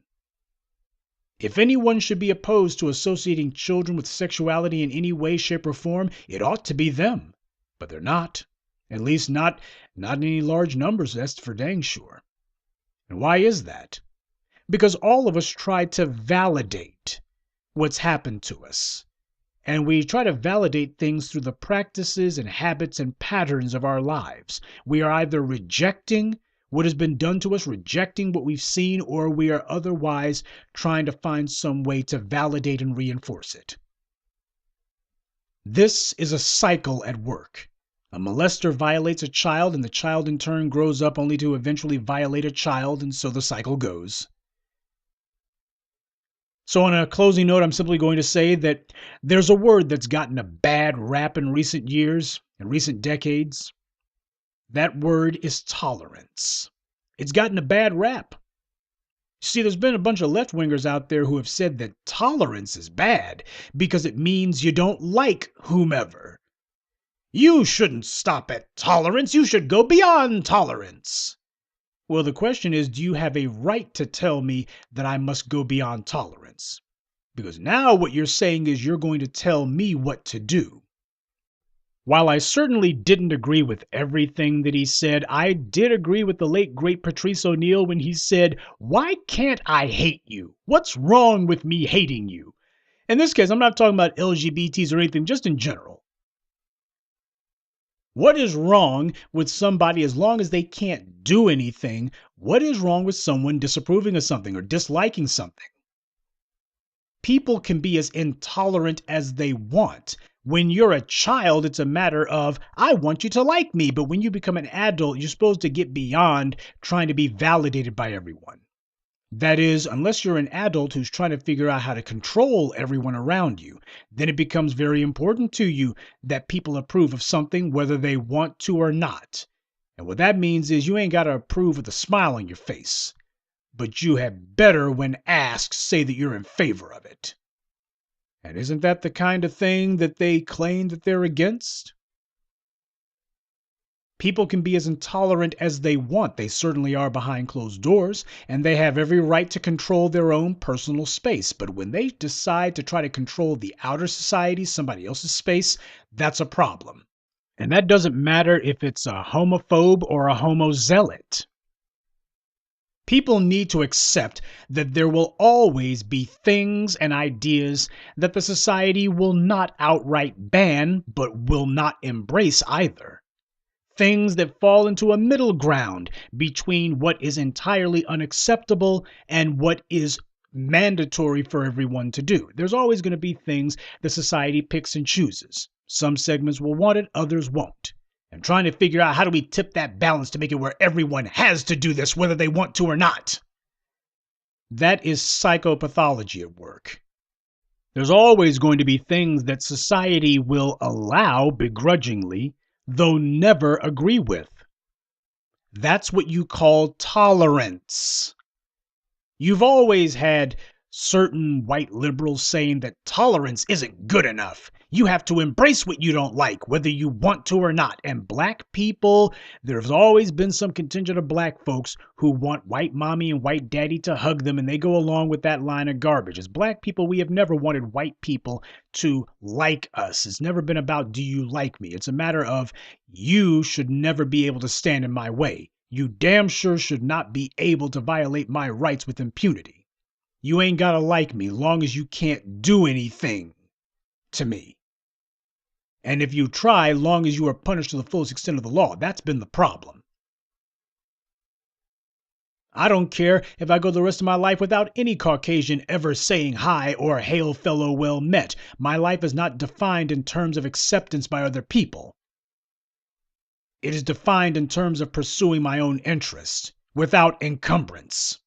If anyone should be opposed to associating children with sexuality in any way, shape, or form, it ought to be them. But they're not. At least not in any large numbers, that's for dang sure. And why is that? Because all of us try to validate what's happened to us. And we try to validate things through the practices and habits and patterns of our lives. We are either rejecting what has been done to us, rejecting what we've seen, or we are otherwise trying to find some way to validate and reinforce it. This is a cycle at work. A molester violates a child, and the child in turn grows up only to eventually violate a child, and so the cycle goes. So on a closing note, I'm simply going to say that there's a word that's gotten a bad rap in recent years, in recent decades. That word is tolerance. It's gotten a bad rap. See, there's been a bunch of left-wingers out there who have said that tolerance is bad because it means you don't like whomever. You shouldn't stop at tolerance. You should go beyond tolerance. Well, the question is, do you have a right to tell me that I must go beyond tolerance? Because now what you're saying is you're going to tell me what to do. While I certainly didn't agree with everything that he said, I did agree with the late, great Patrice O'Neal when he said, "Why can't I hate you? What's wrong with me hating you?" In this case, I'm not talking about LGBTs or anything, just in general. What is wrong with somebody as long as they can't do anything? What is wrong with someone disapproving of something or disliking something? People can be as intolerant as they want. When you're a child, it's a matter of, I want you to like me. But when you become an adult, you're supposed to get beyond trying to be validated by everyone. That is, unless you're an adult who's trying to figure out how to control everyone around you, then it becomes very important to you that people approve of something whether they want to or not. And what that means is you ain't got to approve with a smile on your face, but you had better, when asked, say that you're in favor of it. And isn't that the kind of thing that they claim that they're against? People can be as intolerant as they want. They certainly are behind closed doors, and they have every right to control their own personal space. But when they decide to try to control the outer society, somebody else's space, that's a problem. And that doesn't matter if it's a homophobe or a homo zealot. People need to accept that there will always be things and ideas that the society will not outright ban, but will not embrace either. Things that fall into a middle ground between what is entirely unacceptable and what is mandatory for everyone to do. There's always going to be things the society picks and chooses. Some segments will want it, others won't. And trying to figure out how do we tip that balance to make it where everyone has to do this whether they want to or not. That is psychopathology at work. There's always going to be things that society will allow begrudgingly, though never agree with. That's what you call tolerance. You've always had certain white liberals saying that tolerance isn't good enough. You have to embrace what you don't like, whether you want to or not. And black people, there's always been some contingent of black folks who want white mommy and white daddy to hug them, and they go along with that line of garbage. As black people, we have never wanted white people to like us. It's never been about, do you like me? It's a matter of, you should never be able to stand in my way. You damn sure should not be able to violate my rights with impunity. You ain't gotta like me long as you can't do anything to me. And if you try, long as you are punished to the fullest extent of the law. That's been the problem. I don't care if I go the rest of my life without any Caucasian ever saying hi or hail fellow well met. My life is not defined in terms of acceptance by other people. It is defined in terms of pursuing my own interests without encumbrance.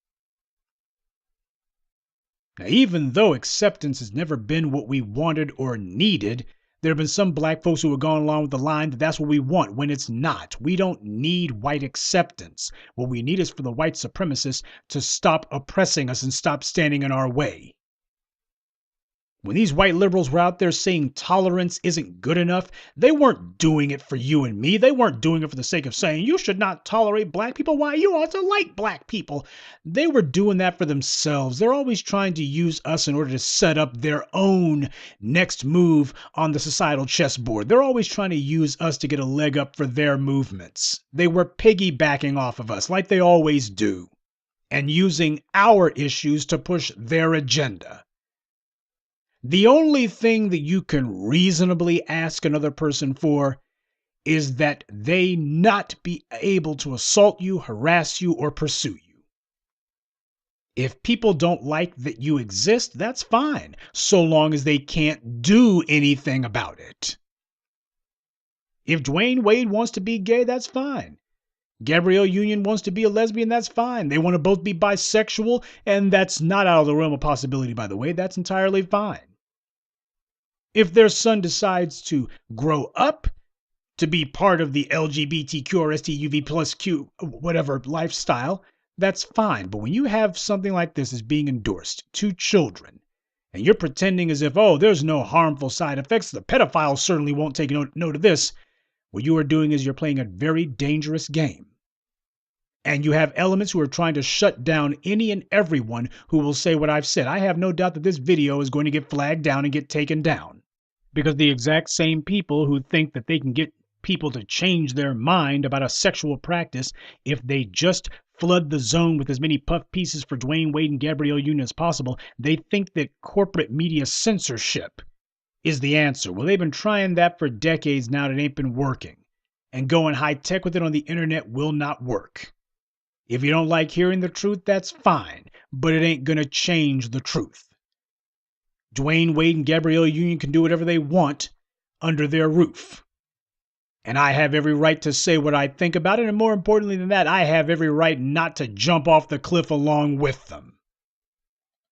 Now, even though acceptance has never been what we wanted or needed, there have been some black folks who have gone along with the line that that's what we want when it's not. We don't need white acceptance. What we need is for the white supremacists to stop oppressing us and stop standing in our way. When these white liberals were out there saying tolerance isn't good enough, they weren't doing it for you and me. They weren't doing it for the sake of saying you should not tolerate black people. Why, you ought to like black people. They were doing that for themselves. They're always trying to use us in order to set up their own next move on the societal chessboard. They're always trying to use us to get a leg up for their movements. They were piggybacking off of us like they always do, and using our issues to push their agenda. The only thing that you can reasonably ask another person for is that they not be able to assault you, harass you, or pursue you. If people don't like that you exist, that's fine, so long as they can't do anything about it. If Dwayne Wade wants to be gay, that's fine. Gabrielle Union wants to be a lesbian, that's fine. They want to both be bisexual, and that's not out of the realm of possibility, by the way. That's entirely fine. If their son decides to grow up to be part of the LGBTQ or STUV plus Q, whatever lifestyle, that's fine. But when you have something like this is being endorsed to children, and you're pretending as if, oh, there's no harmful side effects, the pedophiles certainly won't take note of this, what you are doing is you're playing a very dangerous game. And you have elements who are trying to shut down any and everyone who will say what I've said. I have no doubt that this video is going to get flagged down and get taken down. Because the exact same people who think that they can get people to change their mind about a sexual practice if they just flood the zone with as many puff pieces for Dwayne Wade and Gabrielle Union as possible, they think that corporate media censorship is the answer. Well, they've been trying that for decades now, and it ain't been working. And going high tech with it on the internet will not work. If you don't like hearing the truth, that's fine, but it ain't gonna change the truth. Dwayne Wade and Gabrielle Union can do whatever they want under their roof. And I have every right to say what I think about it, and more importantly than that, I have every right not to jump off the cliff along with them.